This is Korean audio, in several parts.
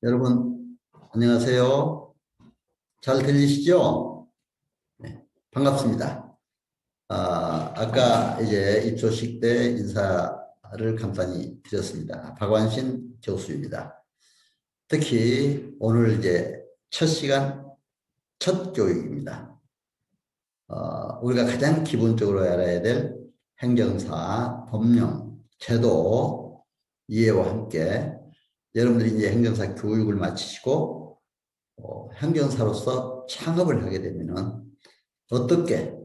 여러분 안녕하세요. 잘 들리시죠? 네, 반갑습니다. 아까 이제 입소식 때 인사를 간단히 드렸습니다. 박완신 교수입니다. 특히 오늘 이제 첫 시간 첫 교육입니다. 우리가 가장 기본적으로 알아야 될 행정사, 법령, 제도 이해와 함께 여러분들이 이제 행정사 교육을 마치시고 행정사로서 창업을 하게 되면은 어떻게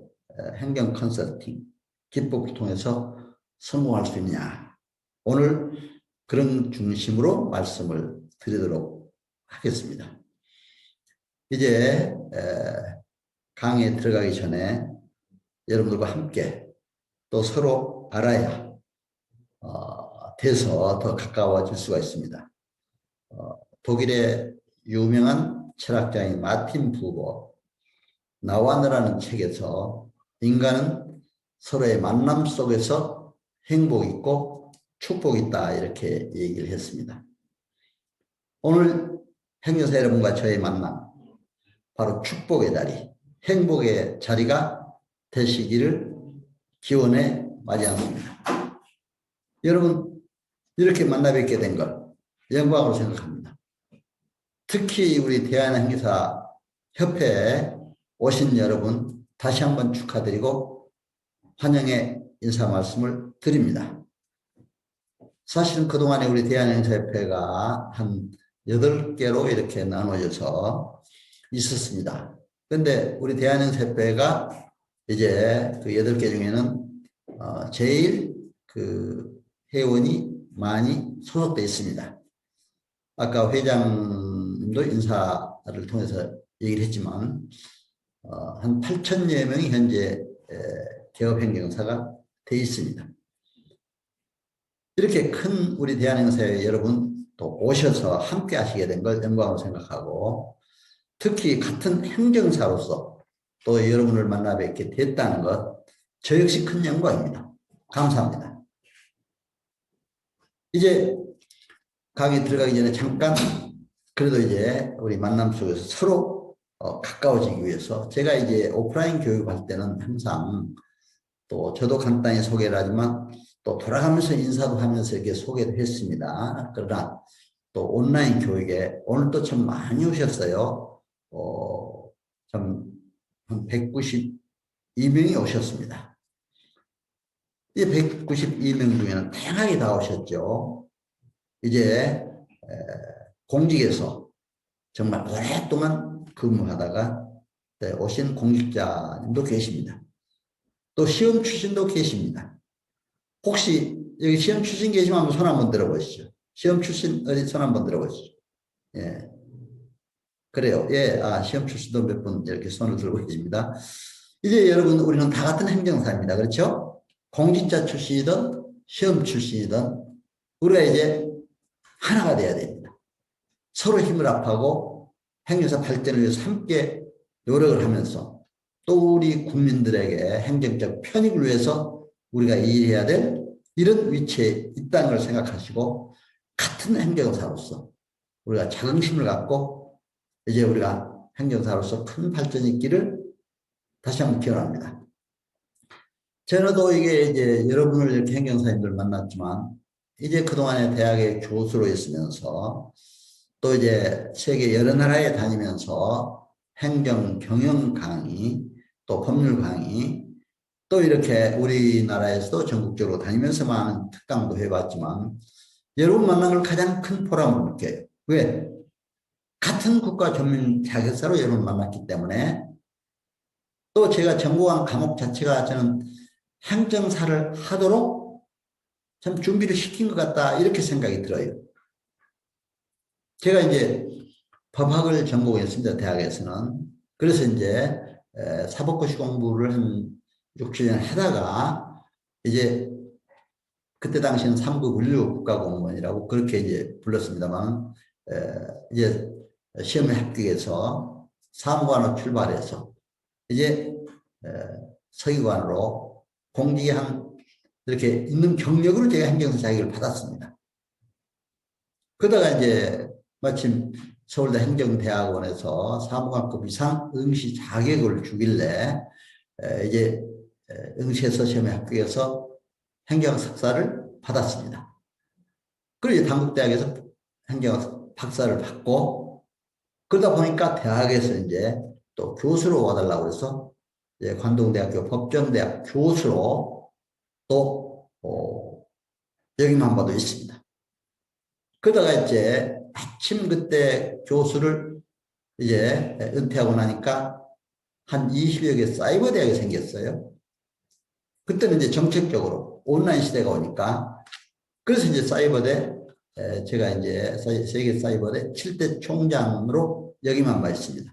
행정 컨설팅 기법을 통해서 성공할 수 있냐. 오늘 그런 중심으로 말씀을 드리도록 하겠습니다. 이제 강의에 들어가기 전에 여러분들과 함께 또 서로 알아야 돼서 더 가까워질 수가 있습니다. 독일의 유명한 철학자인 마틴 부버 나와너라는 책에서 인간은 서로의 만남 속에서 행복이 있고 축복이 있다 이렇게 얘기를 했습니다. 오늘 행여사 여러분과 저의 만남 바로 축복의 자리, 행복의 자리가 되시기를 기원해 맞이합니다. 여러분 이렇게 만나 뵙게 된 걸 영광으로 생각합니다. 특히 우리 대한행정사 협회에 오신 여러분 다시 한번 축하드리고 환영의 인사 말씀을 드립니다. 사실은 그동안에 우리 대한행정사협회가 한 8개로 이렇게 나눠져서 있었습니다. 그런데 우리 대한행정사협회가 이제 그 8개 중에는 제일 그 회원이 많이 소속되어 있습니다. 아까 회장님도 인사를 통해서 얘기를 했지만 한 8,000여 명이 현재 개업행정사가 되어 있습니다. 이렇게 큰 우리 대한행사에 여러분 또 오셔서 함께 하시게 된 걸 영광으로 생각하고 특히 같은 행정사로서 또 여러분을 만나 뵙게 됐다는 것 저 역시 큰 영광입니다. 감사합니다. 이제 강의 들어가기 전에 잠깐 그래도 이제 우리 만남 속에서 서로 가까워지기 위해서 제가 이제 오프라인 교육할 때는 항상 또 저도 간단히 소개를 하지만 또 돌아가면서 인사도 하면서 이렇게 소개를 했습니다. 그러나 또 온라인 교육에 오늘도 참 많이 오셨어요. 참 한 192명이 오셨습니다. 이 192명 중에는 다양하게 다 오셨죠. 이제 공직에서 정말 오랫동안 근무하다가 오신 공직자님도 계십니다. 또 시험 출신도 계십니다. 혹시 여기 시험 출신 계시면 한번 손 한번 들어보시죠. 시험 출신 어디 손 한번 들어보시죠. 예. 그래요. 예. 시험 출신도 몇 분 이렇게 손을 들고 계십니다. 이제 여러분 우리는 다 같은 행정사입니다. 그렇죠? 공직자 출신이든 시험 출신이든 우리가 이제 하나가 돼야 됩니다. 서로 힘을 합하고 행정사 발전을 위해서 함께 노력을 하면서 또 우리 국민들에게 행정적 편익을 위해서 우리가 일해야 될 이런 위치에 있다는 걸 생각하시고 같은 행정사로서 우리가 자긍심을 갖고 이제 우리가 행정사로서 큰 발전이 있기를 다시 한번 기원합니다. 저도 이게 이제 여러분을 이렇게 행정사님들 만났지만 이제 그동안에 대학의 교수로 있으면서 또 이제 세계 여러 나라에 다니면서 행정 경영 강의 또 법률 강의 또 이렇게 우리나라에서도 전국적으로 다니면서 많은 특강도 해봤지만 여러분 만난 걸 가장 큰 보람을 느껴요. 왜? 같은 국가 전문 자격사로 여러분 만났기 때문에 또 제가 전공한 과목 자체가 저는 행정사를 하도록 참 준비를 시킨 것 같다 이렇게 생각이 들어요. 제가 이제 법학을 전공했습니다. 대학에서는. 그래서 이제 사법고시 공부를 한 6, 7년 하다가 이제 그때 당시에는 3급 의료 국가공무원이라고 그렇게 이제 불렀습니다만 이제 시험에 합격해서 사무관으로 출발해서 이제 서기관으로 공직에 한 이렇게 있는 경력으로 제가 행정사 자격을 받았습니다. 그러다가 이제 마침 서울대 행정대학원에서 사무관급 이상 응시 자격을 주길래 이제 응시해서 시험에 합격해서 행정 석사를 받았습니다. 그리고 이제 단국대학에서 행정 박사를 받고 그러다 보니까 대학에서 이제 또 교수로 와달라고 해서 이제 관동대학교 법정대학 교수로 또 역임한 바도 있습니다. 그러다가 이제 마침 그때 교수를 이제 은퇴하고 나니까 한 20여 개 사이버 대학이 생겼어요. 그때는 이제 정책적으로 온라인 시대가 오니까 그래서 이제 사이버대 제가 이제 세계 사이버대 7대 총장으로 역임한 바 있습니다.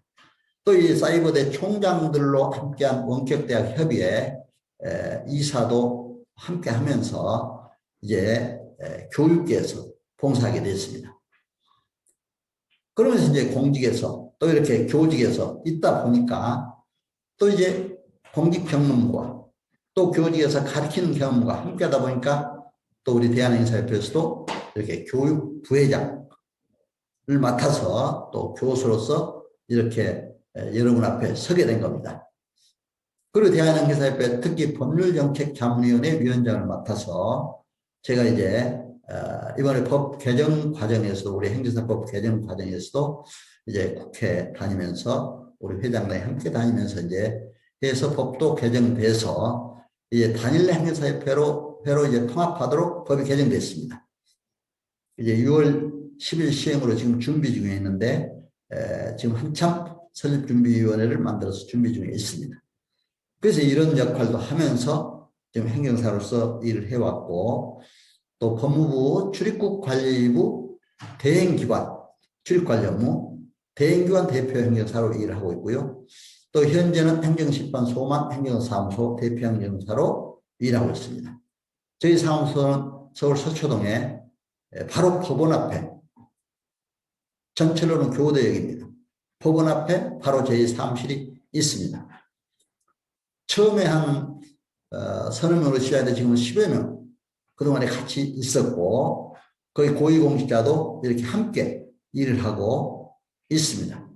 또 이 사이버대 총장들로 함께한 원격대학 협의회 이사도 함께 하면서 이제 교육계에서 봉사하게 됐습니다. 그러면서 이제 공직에서 또 이렇게 교직에서 있다 보니까 또 이제 공직 경험과 또 교직에서 가르치는 경험과 함께 하다 보니까 또 우리 대한행사협회에서도 이렇게 교육 부회장을 맡아서 또 교수로서 이렇게 여러분 앞에 서게 된 겁니다. 그리고 대한행사협회 특히 법률정책자문위원회 위원장을 맡아서 제가 이제 이번에 법 개정 과정에서도 우리 행정사법 개정 과정에서도 이제 국회 다니면서 우리 회장단이 함께 다니면서 이제 해서 법도 개정돼서 이제 단일 행정사협회로 이제 통합하도록 법이 개정됐습니다. 이제 6월 10일 시행으로 지금 준비 중에 있는데 지금 한참 설립준비위원회를 만들어서 준비 중에 있습니다. 그래서 이런 역할도 하면서 지금 행정사로서 일을 해왔고 또 법무부 출입국관리부 대행기관 출입관리 업무 대행기관 대표 행정사로 일을 하고 있고요. 또 현재는 행정심판소만 행정사무소 대표 행정사로 일하고 있습니다. 저희 사무소는 서울 서초동에 바로 법원 앞에 전철로는 교대역입니다. 법원 앞에 바로 저희 사무실이 있습니다. 처음에 한 서너 명으로 시작했는데 지금은 10여 명 그동안에 같이 있었고 거의 고위공직자도 이렇게 함께 일을 하고 있습니다.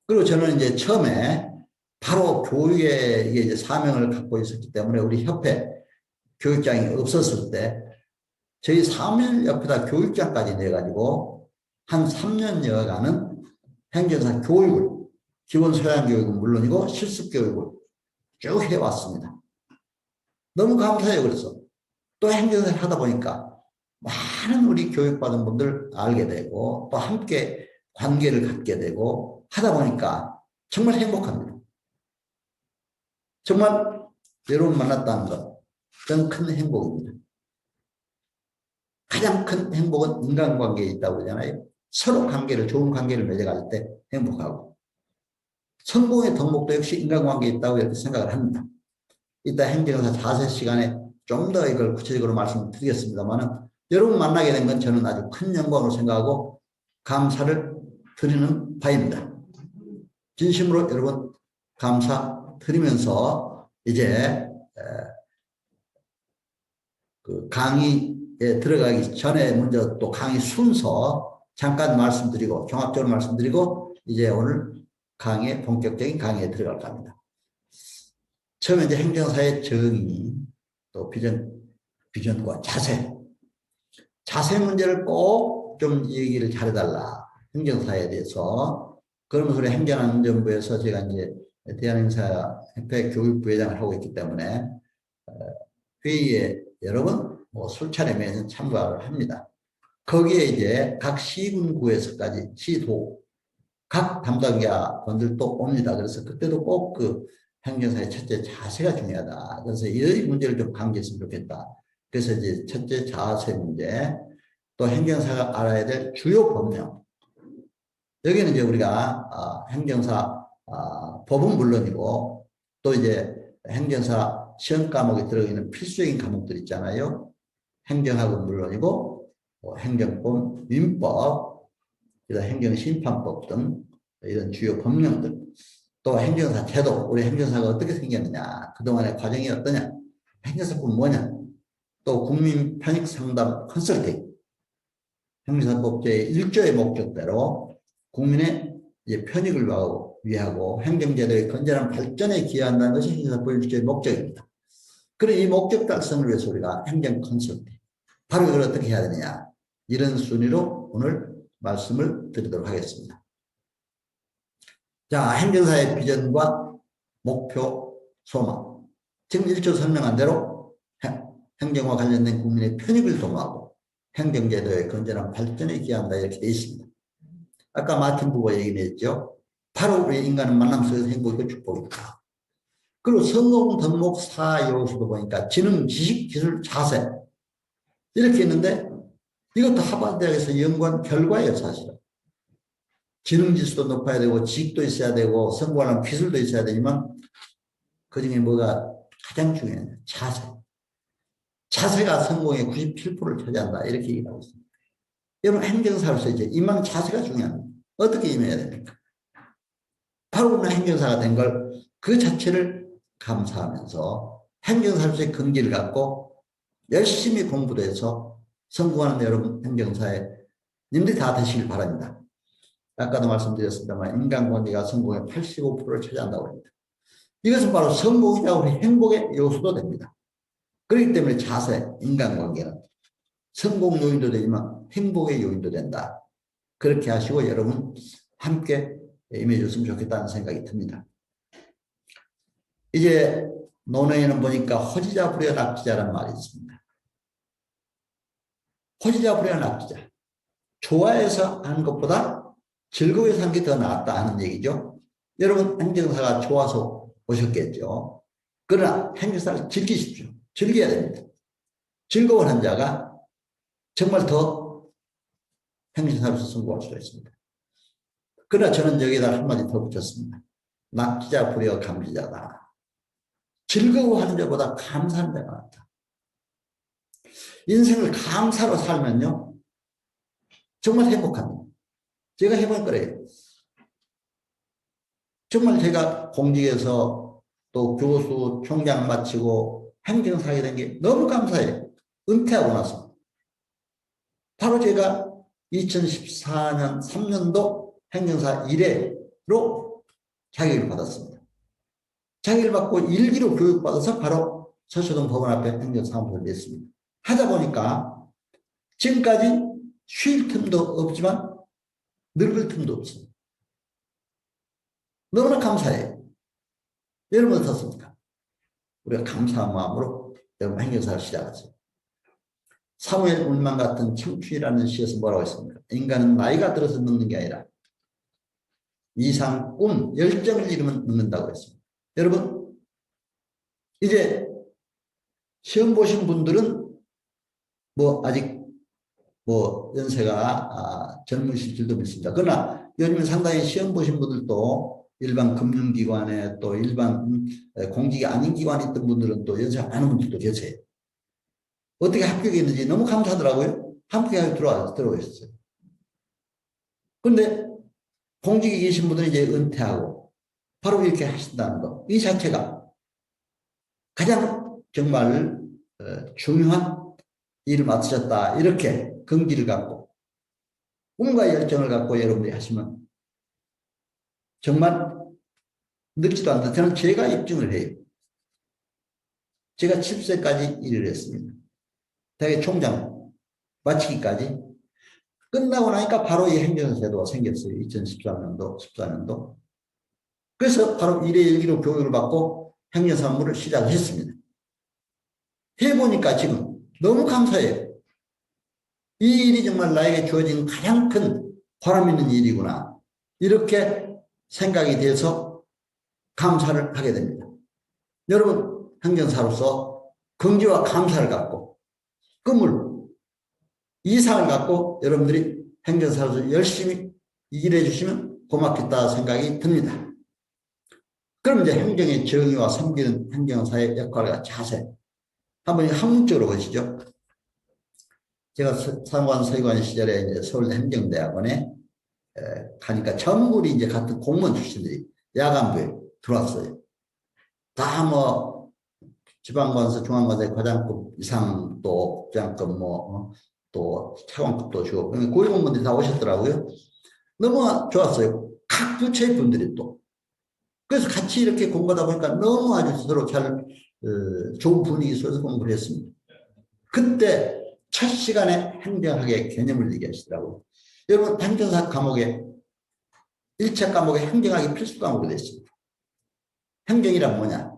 그리고 저는 이제 처음에 바로 교육에 이제 사명을 갖고 있었기 때문에 우리 협회 교육장이 없었을 때 저희 사무실 옆에다 교육장까지 내가지고 한 3년여간은 행정사 교육을 기본 소양 교육은 물론이고 실습 교육을 쭉 해왔습니다. 너무 감사해요. 그래서 또 행정사를 하다 보니까 많은 우리 교육받은 분들 알게 되고 또 함께 관계를 갖게 되고 하다 보니까 정말 행복합니다. 정말 여러분 만났다는 것 저는 큰 행복입니다. 가장 큰 행복은 인간관계에 있다고 그러잖아요. 서로 관계를 좋은 관계를 맺어갈 때 행복하고 성공의 덕목도 역시 인간관계에 있다고 이렇게 생각을 합니다. 이따 행정사 자세 시간에 좀 더 이걸 구체적으로 말씀드리겠습니다만 여러분 만나게 된 건 저는 아주 큰 영광으로 생각하고 감사를 드리는 바입니다. 진심으로 여러분 감사드리면서 이제 그 강의에 들어가기 전에 먼저 또 강의 순서 잠깐 말씀드리고 종합적으로 말씀드리고 이제 오늘 강의 본격적인 강의에 들어갈까 합니다. 처음에 이제 행정사의 정의 또 비전과 자세 문제를 꼭 좀 얘기를 잘해달라. 행정사에 대해서. 그러면서 우리 행정안전부에서 제가 이제 대한행사협회 교육부회장을 하고 있기 때문에 회의에 여러 번 술차례에 참가를 합니다. 거기에 이제 각 시군구에서까지 시도 각 담당자분들도 옵니다. 그래서 그때도 꼭 그 행정사의 첫째 자세가 중요하다. 그래서 이 문제를 좀 강조했으면 좋겠다. 그래서 이제 첫째 자세 문제, 또 행정사가 알아야 될 주요 법령. 여기는 이제 우리가 행정사 법은 물론이고 또 이제 행정사 시험 과목에 들어있는 필수적인 과목들 있잖아요. 행정학은 물론이고 행정법, 민법, 행정심판법 등 이런 주요 법령들, 또 행정사 제도, 우리 행정사가 어떻게 생겼느냐, 그동안의 과정이 어떠냐, 행정사법은 뭐냐, 또 국민 편익 상담 컨설팅, 행정사법 제1조의 목적대로 국민의 편익을 위하고 행정제도의 건전한 발전에 기여한다는 것이 행정사법 1조의 목적입니다. 그런 이 목적 달성을 위해서 우리가 행정 컨설팅, 바로 이걸 어떻게 해야 되느냐, 이런 순위로 오늘 말씀을 드리도록 하겠습니다. 자, 행정사의 비전과 목표, 소망. 지금 1조 설명한 대로 행정과 관련된 국민의 편익을 도모하고 행정제도의 건전한 발전에 기여한다, 이렇게 되어 있습니다. 아까 마틴 부가 얘기했죠. 바로 우리 인간은 만남 속에서 행복이고 축복입니다. 그리고 성공 덕목 4요소도 보니까 지능, 지식, 기술, 자세 이렇게 있는데 이것도 하버드대학에서 연구한 결과예요, 사실은. 지능 지수도 높아야 되고 지식도 있어야 되고 성공하려면 기술도 있어야 되지만 그중에 뭐가 가장 중요해요? 자세. 자세가 성공의 97%를 차지한다, 이렇게 얘기하고 있습니다. 여러분, 행정사로서 이제 임하는 자세가 중요합니다. 어떻게 임해야 됩니까? 바로 우리는 행정사가 된 걸 그 자체를 감사하면서 행정사로서의 긍지를 갖고 열심히 공부도 해서 성공하는 여러분 행정사에 님들이 다 되시길 바랍니다. 아까도 말씀드렸습니다만 인간관계가 성공의 85%를 차지한다고 합니다. 이것은 바로 성공이자 우리 행복의 요소도 됩니다. 그렇기 때문에 자세, 인간관계는 성공 요인도 되지만 행복의 요인도 된다. 그렇게 하시고 여러분 함께 임해 줬으면 좋겠다는 생각이 듭니다. 이제 논어에는 보니까 호지자 불여 낙지자라는 말이 있습니다. 호지자 불여 낙지자. 좋아해서 하는 것보다 즐거워서 하는 게 더 낫다 하는 얘기죠. 여러분 행정사가 좋아서 오셨겠죠. 그러나 행정사를 즐기십시오. 즐겨야 됩니다. 즐거워하는 자가 정말 더 행정사로서 성공할 수가 있습니다. 그러나 저는 여기다 한마디 더 붙였습니다. 낙지자 불여 감지자다. 즐거워하는 자보다 감사하는 자가 낫다. 인생을 감사로 살면요 정말 행복합니다. 제가 해볼 거래요. 정말 제가 공직에서 또 교수, 총장 마치고 행정사 하게 된 게 너무 감사해요. 은퇴하고 나서. 바로 제가 2014년 3년도 행정사 1회로 자격을 받았습니다. 자격을 받고 1기로 교육받아서 바로 서초동 법원 앞에 행정사무소를 냈습니다. 하다 보니까 지금까지 쉴 틈도 없지만 늙을 틈도 없습니다. 너무나 감사해요. 여러분 어떻습니까? 우리가 감사한 마음으로 여러분 행정사를 시작하세요. 사무엘 울만 같은 청춘이라는 시에서 뭐라고 했습니까? 인간은 나이가 들어서 늙는 게 아니라 이상, 꿈, 열정을 잃으면 늙는다고 했습니다. 여러분 이제 시험 보신 분들은 아직 연세가 젊으실 줄도 믿습니다. 그러나 요즘에 상당히 시험 보신 분들도 일반 금융기관에 또 일반 공직이 아닌 기관에 있던 분들은 또 연세가 많은 분들도 계세요. 어떻게 합격했는지 너무 감사하더라고요. 합격하게 들어오셨어요. 그런데 공직에 계신 분들은 이제 은퇴하고 바로 이렇게 하신다는 것, 이 자체가 가장 정말 중요한 일을 맡으셨다, 이렇게 긍지를 갖고 꿈과 열정을 갖고 여러분들이 하시면 정말 늙지도 않다. 저는 제가 입증을 해요. 제가 7세까지 일을 했습니다. 대학의 총장 마치기까지. 끝나고 나니까 바로 이 행정제도가 생겼어요. 2013년도, 14년도. 그래서 바로 1회 1기로 교육을 받고 행정사무를 시작했습니다. 해보니까 지금 너무 감사해요. 이 일이 정말 나에게 주어진 가장 큰 보람 있는 일이구나, 이렇게 생각이 돼서 감사를 하게 됩니다. 여러분 행정사로서 긍지와 감사를 갖고 꿈을, 이상을 갖고 여러분들이 행정사로서 열심히 일해 주시면 고맙겠다 생각이 듭니다. 그럼 이제 행정의 정의와 섬기는 행정사의 역할과 자세, 한번 학문적으로 보시죠. 제가 상관 서기관 시절에 이제 서울대 행정대학원에 가니까 전부 이제 같은 공무원 출신들이 야간부에 들어왔어요. 다 지방관서, 중앙관서의 과장급 이상, 또 국장급, 또 차관급도 주고 고위공무원들이 다 오셨더라고요. 너무 좋았어요. 각 부처의 분들이 또. 그래서 같이 이렇게 공부하다 보니까 너무 아주 서로 잘 좋은 분위기 속에서 공부를 했습니다. 그때 첫 시간에 행정학의 개념을 얘기하시더라고요. 여러분 행정학 과목에 1차 과목에 행정학이 필수 과목이 됐습니다. 행정이란 뭐냐?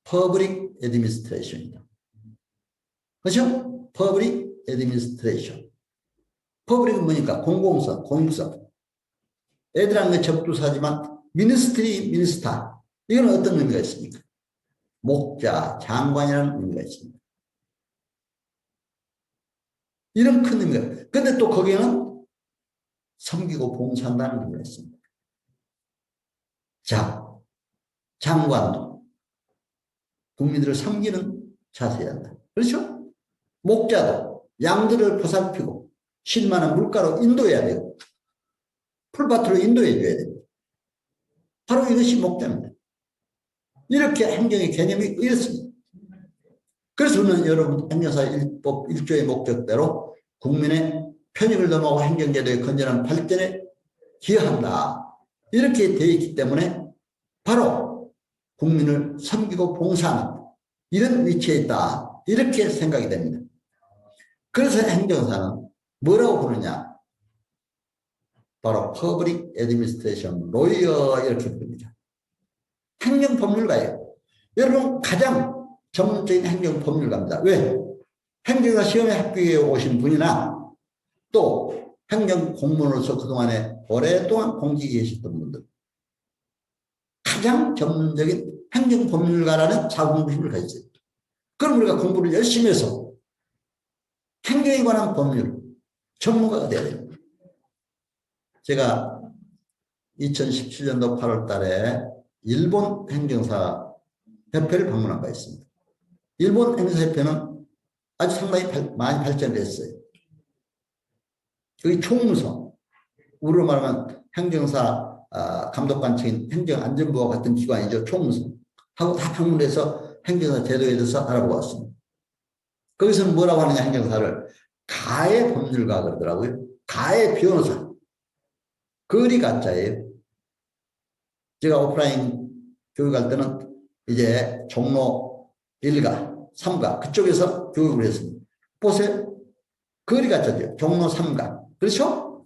Public Administration이다. 그렇죠? Public Administration. Public은 뭐니까? 공공성, 공익성. 애들하고 접두사지만 미니스트리, 미니스타. 이건 어떤 의미가 있습니까? 목자, 장관이라는 의미가 있습니다. 이런 큰 의미가. 근데 또 거기에는 섬기고 봉사한다는 의미가 있습니다. 자, 장관도 국민들을 섬기는 자세야 한다. 그렇죠? 목자도 양들을 보살피고 쉴만한 물가로 인도해야 되고 풀밭으로 인도해 줘야 됩니다. 바로 이것이 목자입니다. 이렇게 행정의 개념이 이렇습니다. 그래서 저는 여러분 행정사 1법 1조의 목적대로 국민의 편익을 넘어가고 행정제도의 건전한 발전에 기여한다. 이렇게 되어 있기 때문에 바로 국민을 섬기고 봉사하는 이런 위치에 있다. 이렇게 생각이 됩니다. 그래서 행정사는 뭐라고 부르냐? 바로 Public Administration Lawyer 이렇게 부릅니다. 행정법률가예요. 여러분 가장 전문적인 행정법률가입니다. 왜? 행정사 시험에 합격해 오신 분이나 또 행정공무원으로서 그동안에 오랫동안 공직에 계셨던 분들 가장 전문적인 행정법률가라는 자긍심을 가졌어요. 그럼 우리가 공부를 열심히 해서 행정에 관한 법률 전문가가 돼야 됩니다. 제가 2017년도 8월 달에 일본 행정사 협회를 방문한 바 있습니다. 일본 행정사협회는 아주 상당히 많이 발전을 했어요. 여기 총무성, 우리로 말하면 행정사 감독관청인 행정안전부와 같은 기관이죠. 총무성 하고 다 방문해서 행정사 제도에 대해서 알아보고 왔습니다. 거기서는 뭐라고 하느냐, 행정사를 가해 법률가 그러더라고요. 가해 변호사. 거리 가짜예요. 제가 오프라인 교육할 때는 이제 종로 1가, 3가 그쪽에서 교육을 했습니다. 보세요. 거리 가짜죠. 종로 3가. 그렇죠?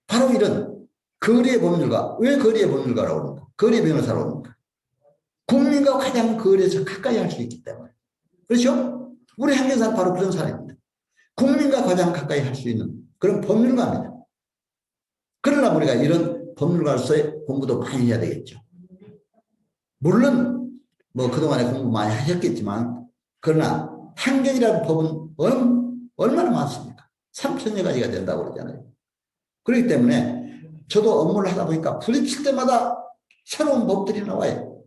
바로 이런 거리의 법률가. 왜 거리의 법률가라고 합니까? 거리의 변호사라고 합니까? 국민과 가장 거리에서 가까이 할 수 있기 때문에. 그렇죠? 우리 행정사는 바로 그런 사람입니다. 국민과 가장 가까이 할 수 있는 그런 법률가입니다. 그러나 우리가 이런 법률가로서의 공부도 많이 해야 되겠죠. 물론 뭐 그동안에 공부 많이 하셨겠지만 그러나 행정이라는 법은 얼마나 많습니까? 3,000여 가지가 된다고 그러잖아요. 그렇기 때문에 저도 업무를 하다 보니까 부딪힐 때마다 새로운 법들이 나와요.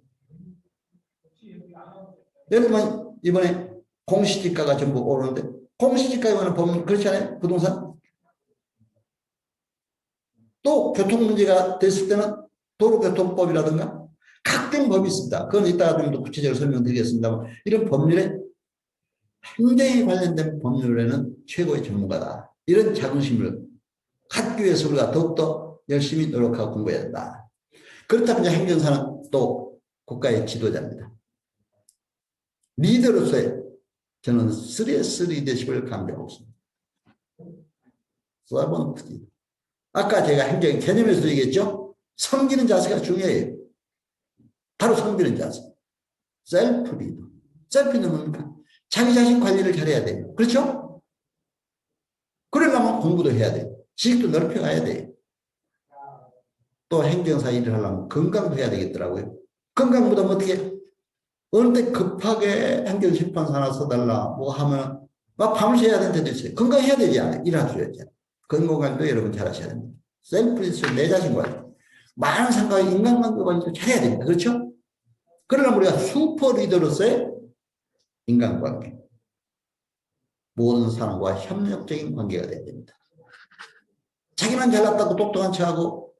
예를 들면 이번에 공시지가가 전부 오르는데 공시지가에 관한 법은 그렇지 않아요? 부동산? 또 교통 문제가 됐을 때는 도로교통법이라든가 각종 법이 있습니다. 그건 이따가 좀 더 구체적으로 설명드리겠습니다만 이런 법률에 행정에 관련된 법률에는 최고의 전문가다. 이런 자긍심을 갖기 위해서 우리가 더욱더 열심히 노력하고 공부해야 된다. 그렇다면 이제 행정사는 또 국가의 지도자입니다. 리더로서의 저는 3S 리더십을 강조하고 있습니다. 서번트. 아까 제가 행정의 개념에서 얘기했죠. 섬기는 자세가 중요해요. 바로 섬기는 자세. 셀프 리더. 셀프 리더는 뭡니까? 자기 자신 관리를 잘해야 돼요. 그렇죠? 그러려면 공부도 해야 돼요. 지식도 넓혀가야 돼요. 또 행정사 일을 하려면 건강도 해야 되겠더라고요. 건강보다 어떻게 어느 때 급하게 행정심판서 하나 써달라 뭐 하면 막 밤을 새야 되는 데도 있어요. 건강해야 되지 않아요? 일할 수 있잖아요. 건강관리도 여러분 잘 하셔야 됩니다. 셀프 리더 내 자신과 많은 생각이 인간관계 관리도 잘해야 됩니다. 그렇죠? 그러려면 우리가 슈퍼 리더로서의 인간관계. 모든 사람과 협력적인 관계가 돼야 됩니다. 자기만 잘났다고 똑똑한 척하고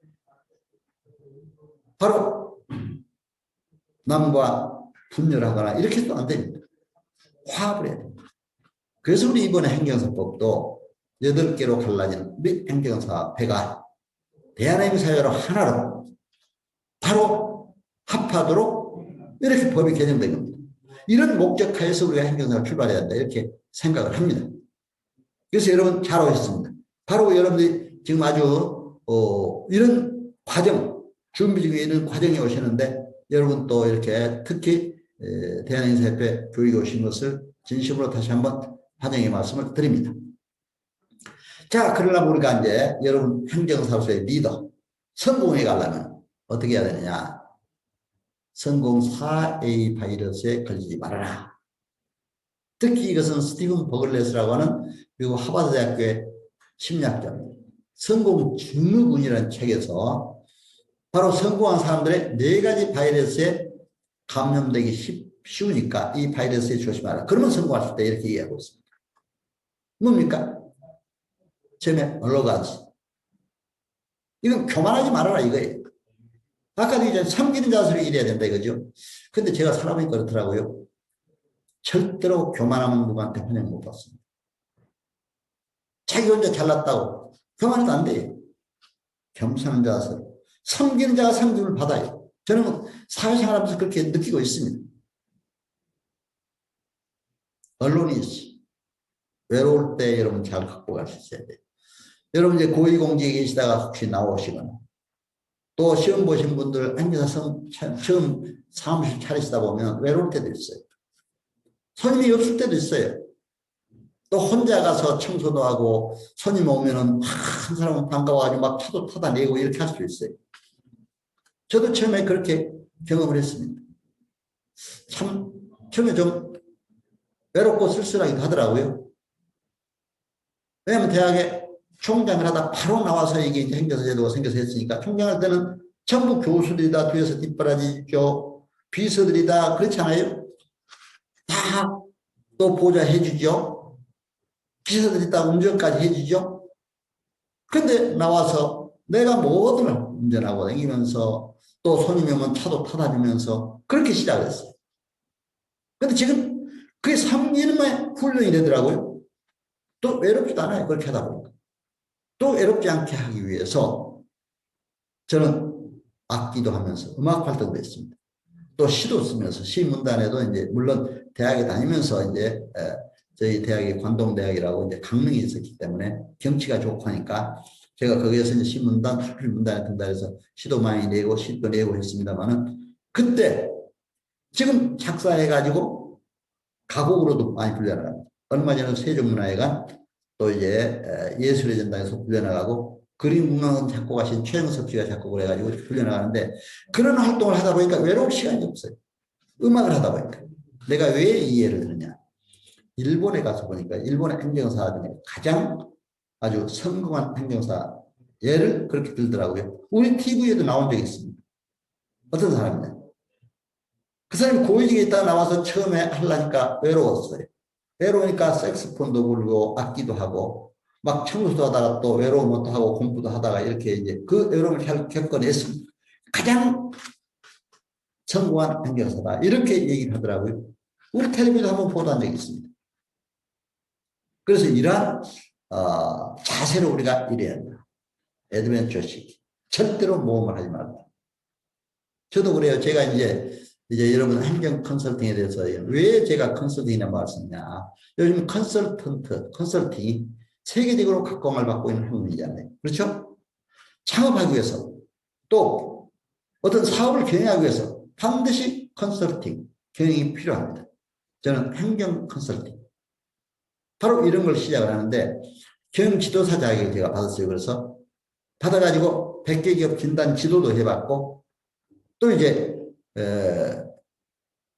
바로 남과 분열하거나 이렇게 해서는 안 됩니다. 화합을 해야 됩니다. 그래서 우리 이번에 행정사법도 8개로 갈라진 우리 행정사회가 대한민국 사회로 하나로 바로 합하도록 이렇게 법이 개정된 겁니다. 이런 목적하에서 우리가 행정사를 출발해야 한다 이렇게 생각을 합니다. 그래서 여러분 잘 오셨습니다. 바로 여러분들이 지금 아주 이런 과정 준비 중에 있는 과정에 오시는데 여러분 또 이렇게 특히 대한행사협회 교육에 오신 것을 진심으로 다시 한번 환영의 말씀을 드립니다. 자, 그러려면 우리가 이제 여러분 행정사로서의 리더, 성공해 가려면 어떻게 해야 되느냐. 성공 4A 바이러스에 걸리지 말아라. 특히 이것은 스티븐 버글레스라고 하는 미국 하버드 대학교의 심리학자입니다. 성공 증후군이라는 책에서 바로 성공한 사람들의 4가지 바이러스에 감염되기 쉬우니까 이 바이러스에 조심하라. 그러면 성공할 때 이렇게 얘기하고 있습니다. 뭡니까? 처음에 얼로가지. 이건 교만하지 말아라 이거예요. 아까도 이제 섬기는 자세로 일해야 된다 이거죠. 근데 제가 사람이 그렇더라고요. 절대로 교만하면 누구한테 환영 못 받습니다. 자기 혼자 잘났다고 교만해도 안 돼요. 겸손한 자세로 섬기는 자가 섬김을 받아요. 저는 사회생활하면서 그렇게 느끼고 있습니다. 언론이 외로울 때 여러분 잘 갖고 가셔야 돼요. 여러분 이제 고위공직에 계시다가 혹시 나오시거나 또 시험 보신 분들 행정사 처음 사무실 차리시다 보면 외로울 때도 있어요. 손님이 없을 때도 있어요. 또 혼자 가서 청소도 하고 손님 오면은 한 사람은 반가워가지고 막 차도 타다 내고 이렇게 할 수 있어요. 저도 처음에 그렇게 경험을 했습니다. 참 처음에 좀 외롭고 쓸쓸하기도 하더라고요. 왜냐하면 대학에 총장을 하다 바로 나와서 이게 이제 행정사 제도가 생겨서 했으니까 총장 할 때는 전부 교수들이 다 뒤에서 뒷바라지죠. 비서들이 다 그렇잖아요. 다 또 보좌 해주죠. 비서들이 다 운전까지 해주죠. 근데 나와서 내가 뭐든 운전하고 다니면서 또 손님이 오면 차도 타다 주면서 그렇게 시작을 했어요. 근데 지금 그게 3년만에 훈련이 되더라고요. 또 외롭지도 않아요. 그렇게 하다 보니까. 또 외롭지 않게 하기 위해서 저는 악기도 하면서 음악 활동도 했습니다. 또 시도 쓰면서 시문단에도 이제 물론 대학에 다니면서 이제 저희 대학이 관동대학이라고 이제 강릉에 있었기 때문에 경치가 좋고 하니까 제가 거기에서 이제 시문단, 수필문단에 등단해서 시도 많이 내고 시도 내고 했습니다만은 그때 지금 작사해가지고 가곡으로도 많이 불려나갑니다. 얼마 전에 세종문화회관 또 이제 예술의 전당에서 불려나가고 그림문학 작곡하신 최영섭 씨가 작곡을 해가지고 불려나가는데 그런 활동을 하다 보니까 외로울 시간이 없어요. 음악을 하다 보니까. 내가 왜 이 예를 드느냐. 일본에 가서 보니까 일본의 행정사 중에 가장 아주 성공한 행정사 예를 그렇게 들더라고요. 우리 TV에도 나온 적이 있습니다. 어떤 사람이냐. 그 사람이 고위직에 있다가 나와서 처음에 하려니까 외로웠어요. 외로우니까 색스폰도 불고 악기도 하고 막 청소도 하다가 또 외로운 것도 하고 공부도 하다가 이렇게 이제 그 외로움을 잘 겪어냈습니다. 가장 성공한 행정사다. 이렇게 얘기를 하더라고요. 우리 텔레비전 한번 보도한 적이 있습니다. 그래서 이러한 자세로 우리가 일해야 한다. 애드벤처식. 절대로 모험을 하지 말다. 저도 그래요. 제가 이제 여러분 행정 컨설팅에 대해서 왜 제가 컨설팅이나 말씀이냐. 요즘 컨설팅이 세계적으로 각광을 받고 있는 학문이잖아요. 그렇죠? 창업하기 위해서 또 어떤 사업을 경영하기 위해서 반드시 컨설팅, 경영이 필요합니다. 저는 행정 컨설팅. 바로 이런 걸 시작을 하는데 경영 지도사 자격을 제가 받았어요. 그래서 받아가지고 100개 기업 진단 지도도 해봤고 또 이제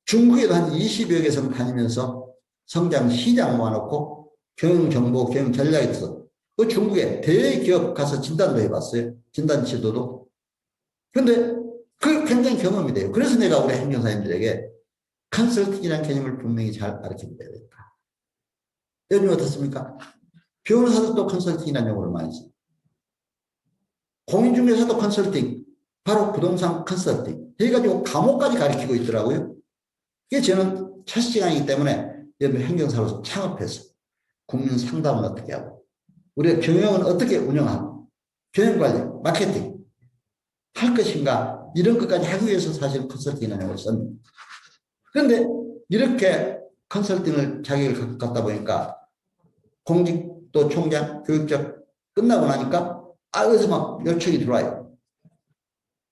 중국에도 한 20여 개 성 다니면서 성장 시장 모아놓고 경영정보, 경영전략에 있어서 그 중국에 대기업 가서 진단도 해봤어요. 진단 지도도. 근데 그 굉장히 경험이 돼요. 그래서 내가 우리 행정사님들에게 컨설팅이라는 개념을 분명히 잘 가르쳐줘야 된다. 요즘 어떻습니까? 변호사도 컨설팅이라는 용어를 많이 써요. 공인중개사도 컨설팅, 바로 부동산 컨설팅 해가지고 감옥까지 가르치고 있더라고요. 이게 저는 첫 시간이기 때문에 여러분 행정사로서 창업해서 국민 상담을 어떻게 하고 우리가 경영은 어떻게 운영하고 경영관리, 마케팅 할 것인가 이런 것까지 하기 위해서 사실 컨설팅이라는 걸 씁니다. 그런데 이렇게 컨설팅을 자격을 갖다 보니까 공직 또 총장, 교육적 끝나고 나니까 어디서 막 요청이 들어와요.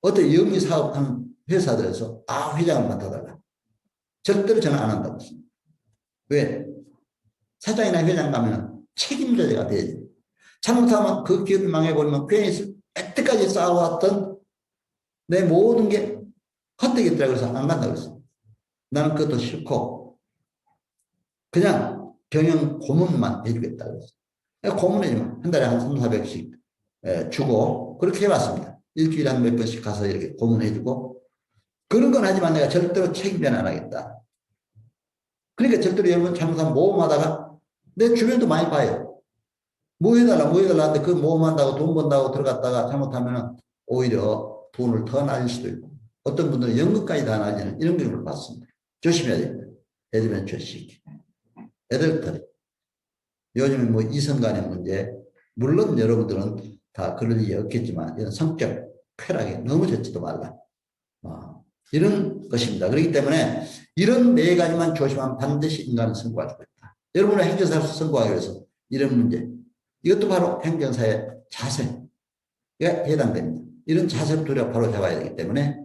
어떤 영리 사업하는 회사들에서 회장을 맡아달라. 절대로 저는 안 한다고 했습니다. 왜? 사장이나 회장 가면 책임자가 돼야지. 잘못하면 그 기업이 망해버리면 괜히 여태까지 쌓아왔던 내 모든 게 헛되겠더라. 그래서 안 간다고 했어요. 나는 그것도 싫고 그냥 경영 고문만 해주겠다고 했어요. 고문해주면 한 달에 한 300~400씩 주고 그렇게 해봤습니다. 일주일에 한 몇 번씩 가서 이렇게 고문해주고 그런 건 하지만 내가 절대로 책임전 안 하겠다. 그러니까 절대로 여러분 잘못하면 모험하다가 내 주변도 많이 봐요. 뭐 해달라 하는데 그 모험한다고 돈 번다고 들어갔다가 잘못하면 오히려 돈을 더 날릴 수도 있고 어떤 분들은 연금까지 다 날리는 이런 경우를 봤습니다. 조심해야 됩니다. 애드벤처 시기. 애들터리. 요즘에 뭐 이성간의 문제 물론 여러분들은 다 그럴 일이 없겠지만 이런 성격 쾌락에 너무 젖지도 말라. 이런 것입니다. 그렇기 때문에 이런 네 가지만 조심하면 반드시 인간은 성공할 수 있다. 여러분의 행정사에서 성공하기 위해서 이런 문제 이것도 바로 행정사의 자세에 해당됩니다. 이런 자세를 우리가 바로 잡아야 되기 때문에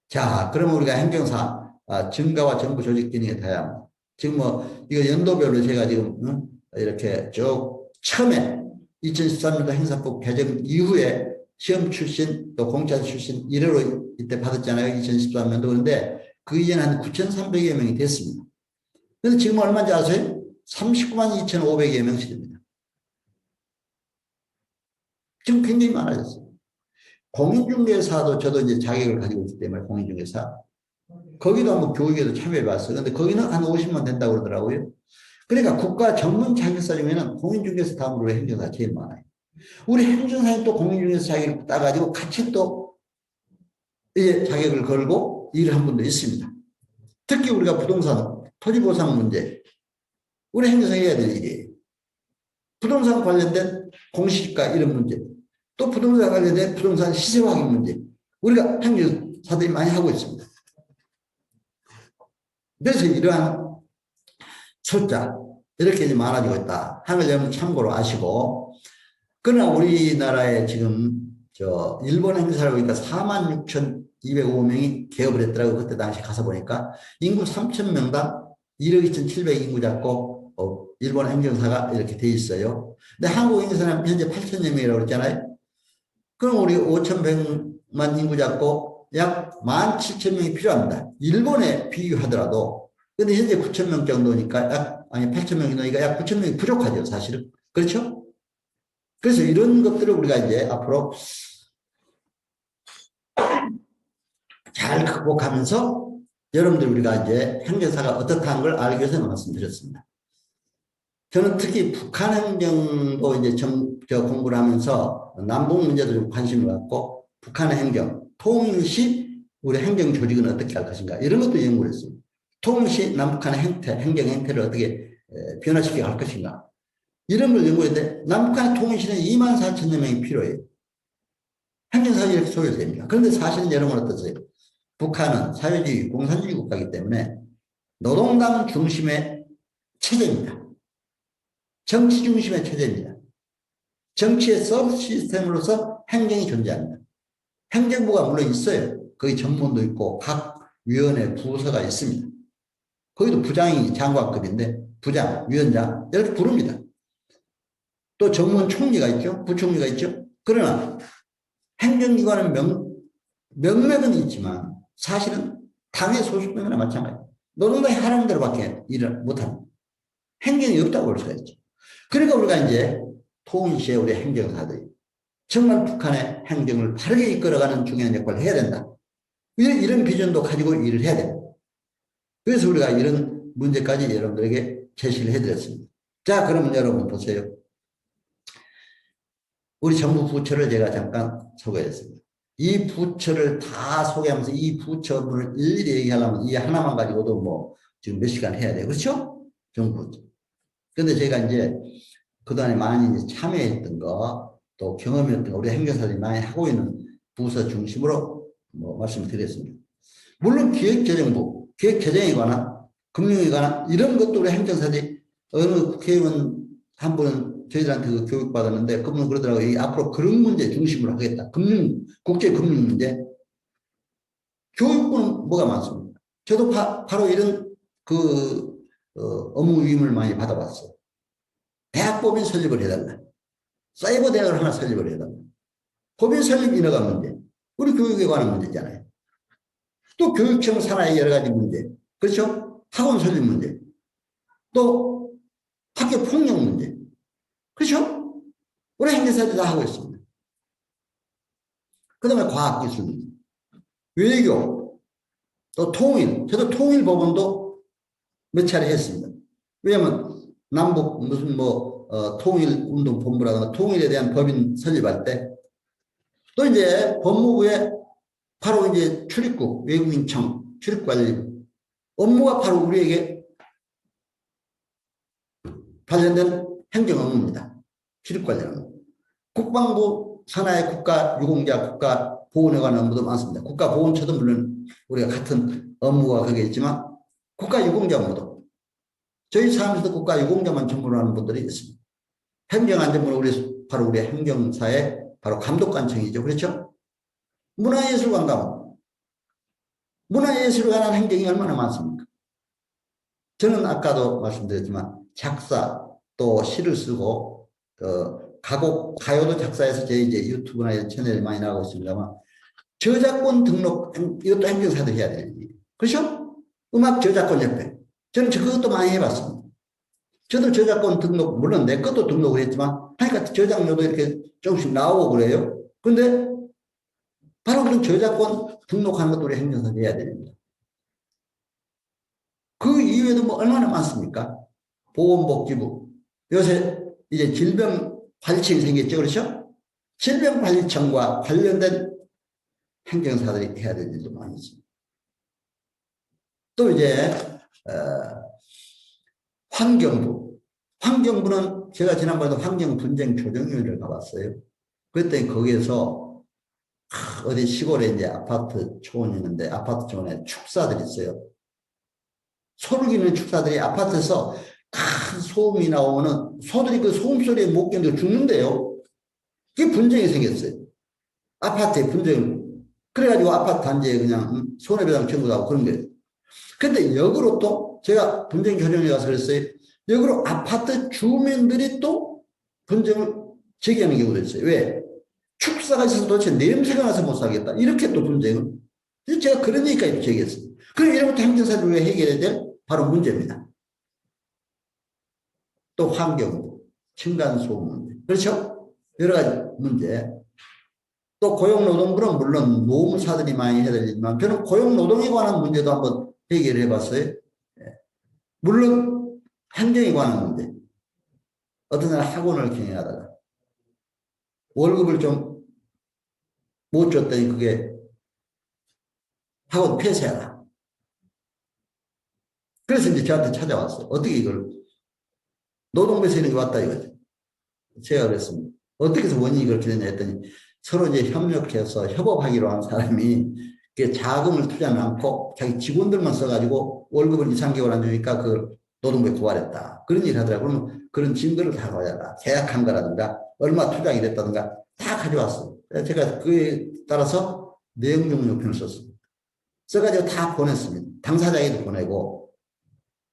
자 그러면 우리가 행정사 증가와 정부 조직 기능에 대한 지금 뭐 이거 연도별로 제가 지금 이렇게 쭉 처음에 2013년도 행사법 개정 이후에 시험 출신 또 공짜 출신 1회로 이때 받았잖아요. 2013년도. 그런데 그 이전에 한 9,300여 명이 됐습니다. 그런데 지금 얼마인지 아세요? 39만 2,500여 명씩 됩니다. 지금 굉장히 많아졌어요. 공인중개사도 저도 이제 자격을 가지고 있기 때문에 공인중개사. 거기도 한번 교육에도 참여해봤어요. 그런데 거기는 한 50만 된다고 그러더라고요. 그러니까 국가 전문 자격사 중에는 공인중개사 다음으로 행정사 제일 많아요. 우리 행정사에 또 공인중개사 자격을 따가지고 같이 또 자격을 걸고 일을 한 분도 있습니다. 특히 우리가 부동산, 토지보상 문제, 우리 행정사가 해야 될 일이에요. 부동산 관련된 공시지가 이런 문제, 또 부동산 관련된 부동산 시세 확인 문제, 우리가 행정사들이 많이 하고 있습니다. 그래서 이러한 숫자 이렇게 많아지고 있다 하는 걸 여러분 참고로 아시고, 그러나 우리나라에 지금 일본 행사를 보니까 46,205명이 개업을 했더라고요. 그때 당시 가서 보니까 인구 3,000명당 1억 2,700 인구 잡고 일본 행정사가 이렇게 돼 있어요. 근데 한국 행정사는 현재 8,000여 명이라고 그랬잖아요. 그럼 우리 5,100만 인구 잡고 약 17,000명이 필요합니다. 일본에 비교하더라도. 근데 현재 9,000명 정도니까 8,000명 정도니까 약 9,000명이 부족하죠, 사실은. 그렇죠? 그래서 이런 것들을 우리가 이제 앞으로 잘 극복하면서 여러분들 우리가 이제 행정사가 어떻다는 걸 알기 위해서 말씀드렸습니다. 저는 특히 북한 행정도 이제 공부를 하면서 남북 문제도 좀 관심을 갖고 북한의 행정, 통일 시 우리 행정 조직은 어떻게 할 것인가 이런 것도 연구를 했습니다. 통일 시 남북한의 행정 행태를 어떻게 변화시켜 갈 것인가 이런 걸 연구했는데 남북한의 통일 시는 24,000여 명이 필요해요. 행정사가 이렇게 소요됩니다. 그런데 사실은 여러분 어떠세요? 북한은 사회주의, 공산주의 국가이기 때문에 노동당 중심의 체제입니다. 정치 중심의 체제입니다. 정치의 서브 시스템으로서 행정이 존재합니다. 행정부가 물론 있어요. 거기 전문도 있고 각 위원회 부서가 있습니다. 거기도 부장이 장관급인데 부장, 위원장 이렇게 부릅니다. 또 정무원 총리가 있죠. 부총리가 있죠. 그러나 행정기관은 명맥은 있지만 사실은 당의 소속병이나 마찬가지예요. 노동당이 하라는 대로밖에 일을 못합니다. 행정이 없다고 볼 수가 있죠. 그러니까 우리가 이제 통일시에 우리 행정사들이 정말 북한의 행정을 바르게 이끌어가는 중요한 역할을 해야 된다. 이런 비전도 가지고 일을 해야 됩니다. 그래서 우리가 이런 문제까지 여러분들에게 제시를 해드렸습니다. 자, 그러면 여러분 보세요. 우리 정부 부처를 제가 잠깐 소개했습니다. 이 부처를 다 소개하면서 이 부처를 일일이 얘기하려면 이 하나만 가지고도 뭐 지금 몇 시간 해야 돼요. 그렇죠? 정부 부처. 근데 제가 이제 그동안에 많이 이제 참여했던 거, 또 경험했던 거, 우리 행정사들이 많이 하고 있는 부서 중심으로 뭐 말씀드렸습니다. 물론 기획재정부, 기획재정에 관한, 금융에 관한 이런 것도 우리 행정사들이 어느 국회의원 한 분은 저희들한테 그 교육받았는데 그분은 그러더라고요. 앞으로 그런 문제 중심으로 하겠다. 국제금융 문제. 교육부는 뭐가 많습니까? 저도 바로 이런 업무 위임을 많이 받아봤어요. 대학법인 설립을 해달라. 사이버 대학을 하나 설립을 해달라. 법인 설립 인허가 문제. 우리 교육에 관한 문제잖아요. 또 교육청 산하의 여러 가지 문제. 그렇죠? 학원 설립 문제. 또 학교 폭력 문제. 그렇죠? 우리 행정사들이 다 하고 있습니다. 그 다음에 과학기술 문제. 외교. 또 통일. 저도 통일법원도 몇 차례 했습니다. 왜냐면 남북 무슨 통일운동본부라든가 통일에 대한 법인 설립할 때 또 이제 법무부에 바로 이제 출입국 외국인청 출입관리 업무가 바로 우리에게 관련된 행정 업무입니다. 출입관리 업무. 국방부 산하의 국가유공자 국가보훈에 관한 업무도 많습니다. 국가보훈처도 물론 우리가 같은 업무가 거기에 있지만 국가유공자 업무도 저희 사무실도 국가유공자만 전문으로 하는 분들이 있습니다. 행정안전부는 바로 우리 행정사의 바로 감독관청이죠. 그렇죠? 문화예술관광. 문화예술에 관한 행정이 얼마나 많습니까? 저는 아까도 말씀드렸지만 작사 또 시를 쓰고 가요도 작사해서 제 이제 유튜브나 이런 채널에 많이 나가고 있습니다만 저작권 등록 이것도 행정사도 해야 되는 일이에요. 그렇죠? 음악 저작권 협회. 저는 그것도 많이 해봤습니다. 저도 저작권 등록 물론 내 것도 등록을 했지만 하니까 저작료도 이렇게 조금씩 나오고 그래요. 그런데 바로 그런 저작권 등록하는 것도 우리 행정사도 해야 됩니다. 그 이외에도 뭐 얼마나 많습니까? 보건복지부. 요새 이제 질병관리청이 생겼죠. 그렇죠? 질병관리청과 관련된 행정사들이 해야 될 일도 많이 있습니다. 또 이제 환경부. 환경부는 제가 지난번에도 환경분쟁조정위원회를 가봤어요. 그랬더니 거기에서 어디 시골에 이제 아파트 초원이 있는데 아파트 초원에 축사들이 있어요. 소를 기르는 축사들이 아파트에서 큰 소음이 나오면 소들이 그 소음 소리에 못 견디고 죽는데요. 그게 분쟁이 생겼어요. 아파트에 분쟁을. 그래가지고 아파트 단지에 그냥 손해배상 청구하고 그런 거예요. 근데 역으로 또 제가 분쟁 조정에 가서 그랬어요. 역으로 아파트 주민들이 또 분쟁을 제기하는 경우도 있어요. 왜? 축사가 있어서 도대체 냄새가 나서 못 살겠다. 이렇게 또 분쟁을. 제가 그런 얘기까지 제기했어요. 그럼 이런 것도 행정사를 위해 해결해야 될 바로 문제입니다. 또 환경부, 층간소음 문제. 그렇죠? 여러 가지 문제. 또 고용노동부는 물론 노무사들이 많이 해야 되지만 저는 고용노동에 관한 문제도 한번 해결을 해봤어요. 물론 행정에 관한 문제. 어떤 날 학원을 경영하다가 월급을 좀 못 줬더니 그게 학원 폐쇄하라. 그래서 이제 저한테 찾아왔어요. 어떻게 이걸 노동부에서 이런 게 왔다 이거죠. 제가 그랬습니다. 어떻게 해서 원인이 그렇게 되냐 했더니 서로 이제 협력해서 협업하기로 한 사람이 자금을 투자하지 않고 자기 직원들만 써가지고 월급을 2, 3개월 안 주니까 그 노동부에 고발했다. 그런 일을 하더라고요. 그러면 그런 증거를 다 가져라. 계약한 거라든가 얼마 투자가 됐다든가 다 가져왔어요. 제가 그에 따라서 내용 종료편을 썼습니다. 써가지고 다 보냈습니다. 당사자에게도 보내고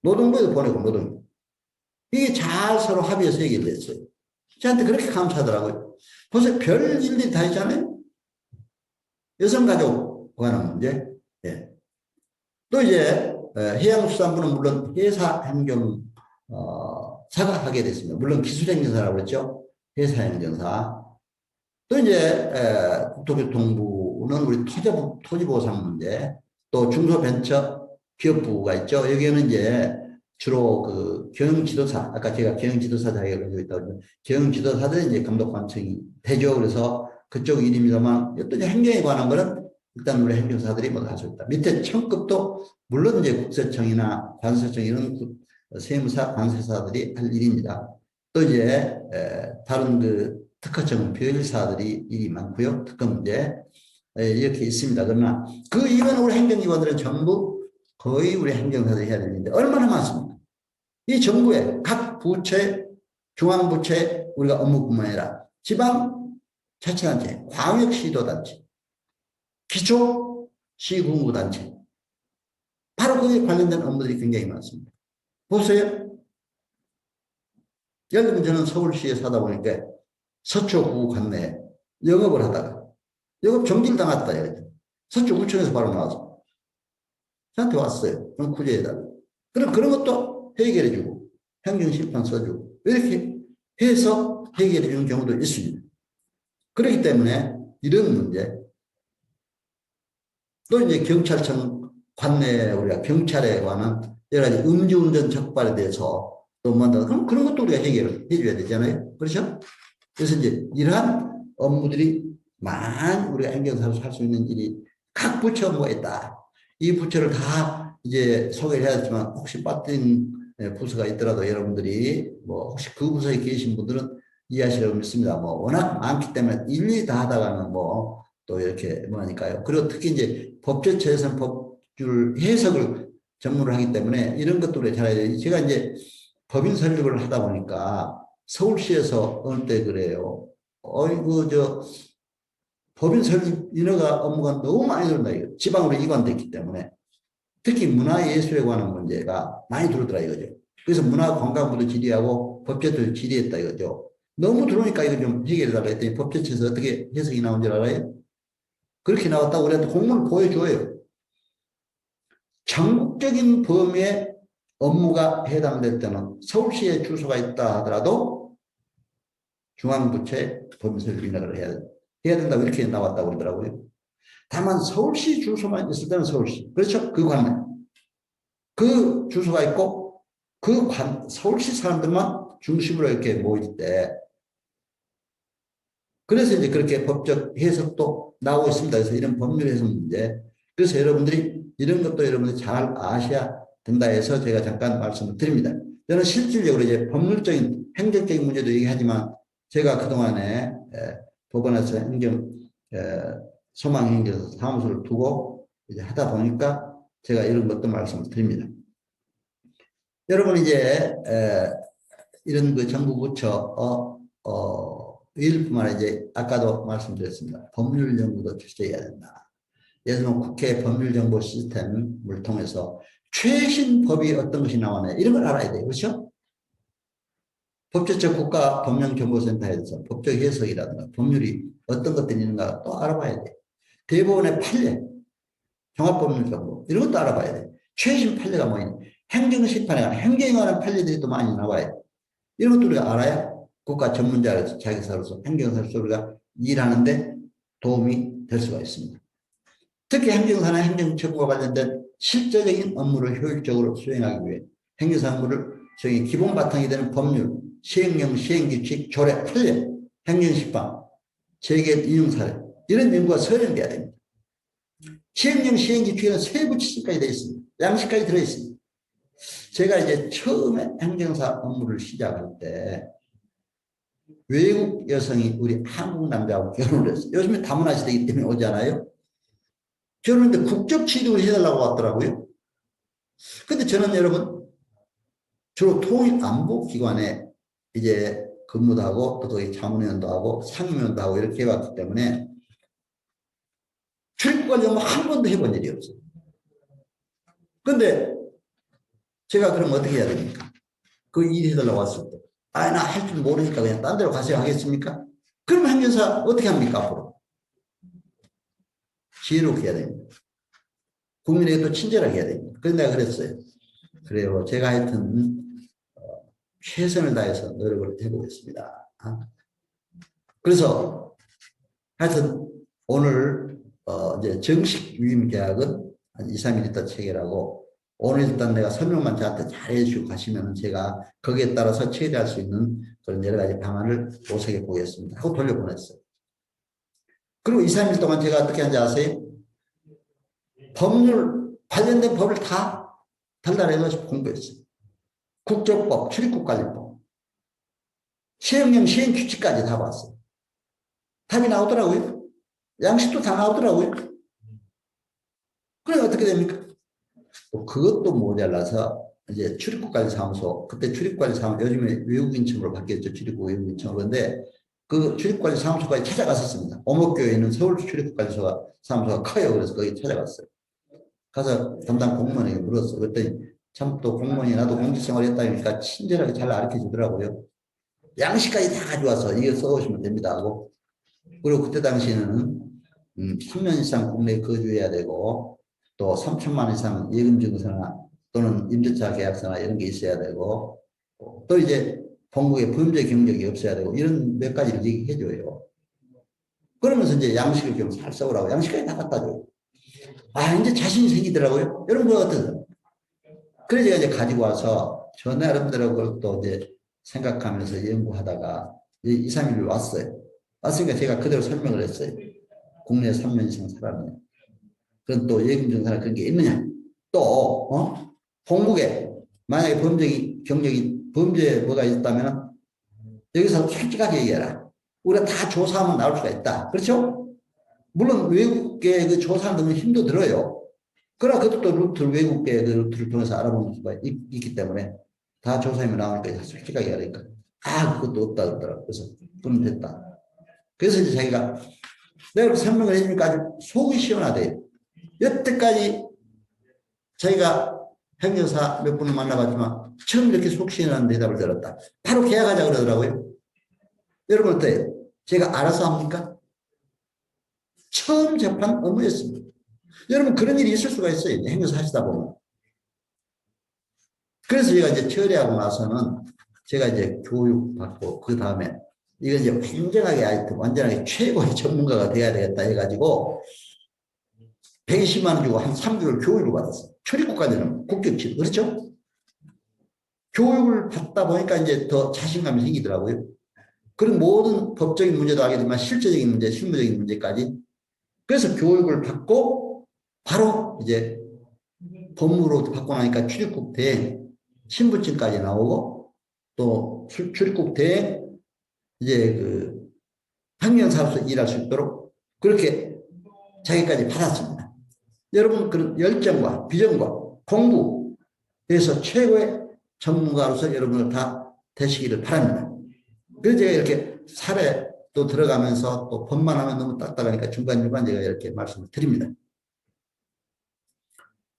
노동부에도 보내고 노동부. 이게 잘 서로 합의해서 해결됐어요. 저한테 그렇게 감사하더라고요. 벌써 별 일들이 다 있잖아요. 여성가족 관한 문제. 예. 또 이제 해양수산부는 물론 회사행정사가 하게 됐습니다. 물론 기술행정사라고 그랬죠. 회사행정사. 또 이제 국토교통부는 우리 토지보상 문제. 또 중소벤처기업부가 있죠. 여기에는 이제 주로 그 경영지도사, 아까 제가 경영지도사 자격을 가지고 있다고 했는데 경영지도사들이 이제 감독관청이 되죠. 그래서 그쪽 일입니다만 어떤 행정에 관한 거는 일단 우리 행정사들이 뭐 할 수 있다. 밑에 청급도 물론 이제 국세청이나 관세청 이런 세무사, 관세사들이 할 일입니다. 또 이제 다른 그 특허청 변리사들이 일이 많고요. 특허 문제 이렇게 있습니다. 그러나 그 이건 우리 행정기관들은 전부 거의 우리 행정사들이 해야 되는데 얼마나 많습니까? 이 정부의 각 부처, 중앙부처 우리가 업무뿐만 아니라 지방자치단체, 광역시도단체, 기초시군구단체 바로 거기에 관련된 업무들이 굉장히 많습니다. 보세요. 예를 들면 저는 서울시에 사다 보니까 서초구 관내에 영업을 하다가 영업 정지를 당했다. 서초구청에서 바로 나와서 저한테 왔어요. 좀 구제해달라. 그럼 그런 것도 해결해주고 행정심판 써주고 이렇게 해서 해결해주는 경우도 있습니다. 그렇기 때문에 이런 문제 또 이제 경찰청 관내에 우리가 경찰에 관한 여러 가지 음주운전 적발에 대해서 또 만나 그럼 그런 것도 우리가 해결을 해줘야 되잖아요. 그렇죠? 그래서 이제 이러한 업무들이 만 우리가 행정사로 할 수 있는 일이 각 부처 업무가 있다. 이 부처를 다 이제 소개를 해야 되지만 혹시 빠진 부서가 있더라도 여러분들이 뭐 혹시 그 부서에 계신 분들은 이해하시라고 믿습니다. 뭐 워낙 많기 때문에 일일이 다 하다가는 뭐 또 이렇게 뭐하니까요. 그리고 특히 이제 법제처에서는 법률 해석을 전문을 하기 때문에 이런 것들을 잘 해야 돼요. 제가 이제 법인 설립을 하다 보니까 서울시에서 어느 때 그래요. 어이구 법인 설립 인허가 업무가 너무 많이 들어온다 이거. 지방으로 이관됐기 때문에 특히 문화예술에 관한 문제가 많이 들어오더라 이거죠. 그래서 문화관광부도 질의하고 법제처도 질의했다 이거죠. 너무 들어오니까 이거 좀 해결해달라 했더니 법제처에서 어떻게 해석이 나온 줄 알아요? 그렇게 나왔다고 우리한테 공문을 보여줘요. 전국적인 범위의 업무가 해당될 때는 서울시에 주소가 있다 하더라도 중앙부처에 법인설립 인허가를 해야 된다고 이렇게 나왔다고 그러더라고요. 다만 서울시 주소만 있을 때는 서울시. 그렇죠? 그 관내. 그 주소가 있고 서울시 사람들만 중심으로 이렇게 모일 때 그래서 이제 그렇게 법적 해석도 나오고 있습니다. 그래서 이런 법률 해석 문제. 그래서 여러분들이 이런 것도 여러분들이 잘 아셔야 된다 해서 제가 잠깐 말씀을 드립니다. 저는 실질적으로 이제 법률적인 행정적인 문제도 얘기하지만 제가 그동안에 법원에서 소망행정 사무소를 두고 이제 하다 보니까 제가 이런 것도 말씀을 드립니다. 여러분 이제 이런 그 정부 부처 일뿐만 아니라 이제 아까도 말씀드렸습니다. 법률 연구도 출제해야 된다. 예를 들면 국회 법률정보 시스템을 통해서 최신 법이 어떤 것이 나오냐 이런 걸 알아야 돼요. 그렇죠? 법제처 국가법령정보센터에서 법적 해석이라든가 법률이 어떤 것들이 있는가 또 알아봐야 돼요. 대법원의 판례, 종합법률정보 이런 것도 알아봐야 돼요. 최신 판례가 뭐냐 행정심판에 관한 행정에 관한 판례들이 또 많이 나와요. 이런 것도 우리가 알아야 국가 전문자로서 자기사로서 행정사로서 우리가 일하는데 도움이 될 수가 있습니다. 특히 행정사나 행정처분과 관련된 실제적인 업무를 효율적으로 수행하기 위해 행정사 업무를 수행의 기본 바탕이 되는 법률, 시행령, 시행규칙, 조례, 판례, 행정심판, 재개 인용 사례 이런 연구가 서련돼야 됩니다. 시행령, 시행규칙에는 세부 지침까지 되어 있습니다. 양식까지 들어있습니다. 제가 이제 처음에 행정사 업무를 시작할 때 외국 여성이 우리 한국 남자하고 결혼을 했어요. 요즘에 다문화 시대이기 때문에 오지 않아요? 결혼했는데 국적 취득을 해달라고 왔더라고요. 근데 저는 여러분 주로 통일안보기관에 이제 근무도 하고 또 거기 자문위원도 하고 상임위원도 하고 이렇게 해왔기 때문에 출입국 관련 한 번도 해본 일이 없어요. 근데 제가 그럼 어떻게 해야 됩니까? 그 일 해달라고 왔을 때. 아, 나 할 줄 모르니까 그냥 딴 데로 가세요 하겠습니까? 그럼 행정사 어떻게 합니까, 앞으로? 지혜롭게 해야 됩니다. 국민에게도 친절하게 해야 됩니다. 그래서 내가 그랬어요. 그래요. 제가 하여튼, 최선을 다해서 노력을 해보겠습니다. 그래서 하여튼 오늘, 이제 정식 유임 계약은 한 2, 3일 있다 체결하고 오늘 일단 내가 설명만 저한테 잘 해주고 가시면 제가 거기에 따라서 처리할 수 있는 그런 여러 가지 방안을 모색해 보겠습니다. 하고 돌려보냈어요. 그리고 2, 3일 동안 제가 어떻게 하는지 아세요? 법률, 관련된 법을 다 달달해서 공부했어요. 국적법, 출입국관리법, 시행령, 시행 규칙까지 다 봤어요. 답이 나오더라고요. 양식도 다 나오더라고요. 그래 어떻게 됩니까? 또 그것도 모자라서 이제 출입국관리사무소, 그때 출입관리사무소, 요즘에 외국인청으로 바뀌었죠. 출입국 외국인청. 그런데 그 출입관리사무소까지 찾아갔었습니다. 오목교에 있는 서울 출입국관리사무소가 커요. 그래서 거기 찾아갔어요. 가서 담당 공무원에게 물었어요. 그랬더니 참 또 공무원이 나도 공직생활 했다 보니까 친절하게 잘 가르쳐 주더라고요. 양식까지 다 가져와서 이거 써오시면 됩니다 하고. 그리고 그때 당시에는 3년 이상 국내에 거주해야 되고 또 3천만 원 이상 예금증서나 또는 임대차 계약서나 이런 게 있어야 되고 또 이제 본국에 범죄 경력이 없어야 되고 이런 몇 가지를 얘기해 줘요. 그러면서 이제 양식을 좀 잘 써오라고 양식까지 다 갖다 줘요. 아 이제 자신이 생기더라고요. 여러분 그거 어떠세요? 그래서 제가 이제 가지고 와서 저 나름대로 그걸 또 이제 생각하면서 연구하다가 2, 3일 왔어요. 왔으니까 제가 그대로 설명을 했어요. 국내에 3년 이상 살았느냐. 그런 또 예금증서나 그런 게 있느냐. 또 본국에 만약에 범죄 뭐가 있다면 여기서 솔직하게 얘기해라. 우리가 다 조사하면 나올 수가 있다. 그렇죠? 물론 외국계 그 조사하는 데는 힘도 들어요. 그러나 그것도 외국계 그 루트를 통해서 알아보는 수가 있기 때문에 다 조사하면 나오니까 솔직하게 하니까 그것도 없다 그러더라고요. 그래서 그럼 됐다. 그래서 이제 자기가 내가 설명을 해주니까 아주 속이 시원하대요. 여태까지 자기가 행정사 몇 분을 만나봤지만 처음 이렇게 속 시원한 대답을 들었다. 바로 계약하자 그러더라고요. 여러분 어때요? 제가 알아서 합니까? 처음 접한 업무였습니다. 여러분 그런 일이 있을 수가 있어요. 행정사 하시다 보면. 그래서 제가 이제 처리하고 나서는 제가 이제 교육받고 그 다음에 이건 이제 완전하게 최고의 전문가가 돼야 되겠다 해가지고 120만 원 주고 한 3개월 교육을 받았어요. 출입국까지는 국격치 그렇죠? 교육을 받다 보니까 이제 더 자신감이 생기더라고요. 그리고 모든 법적인 문제도 하게 되지만 실제적인 문제, 실무적인 문제까지. 그래서 교육을 받고 바로 이제 법무로 받고 나니까 출입국 대 신분증까지 나오고 또 출입국 대 이제 그 행정사로서 일할 수 있도록 그렇게 자기까지 받았습니다. 여러분 그런 열정과 비전과 공부에서 최고의 전문가로서 여러분을 다 되시기를 바랍니다. 그래서 제가 이렇게 사례 또 들어가면서 또 법만 하면 너무 딱딱하니까 중간중간 제가 이렇게 말씀을 드립니다.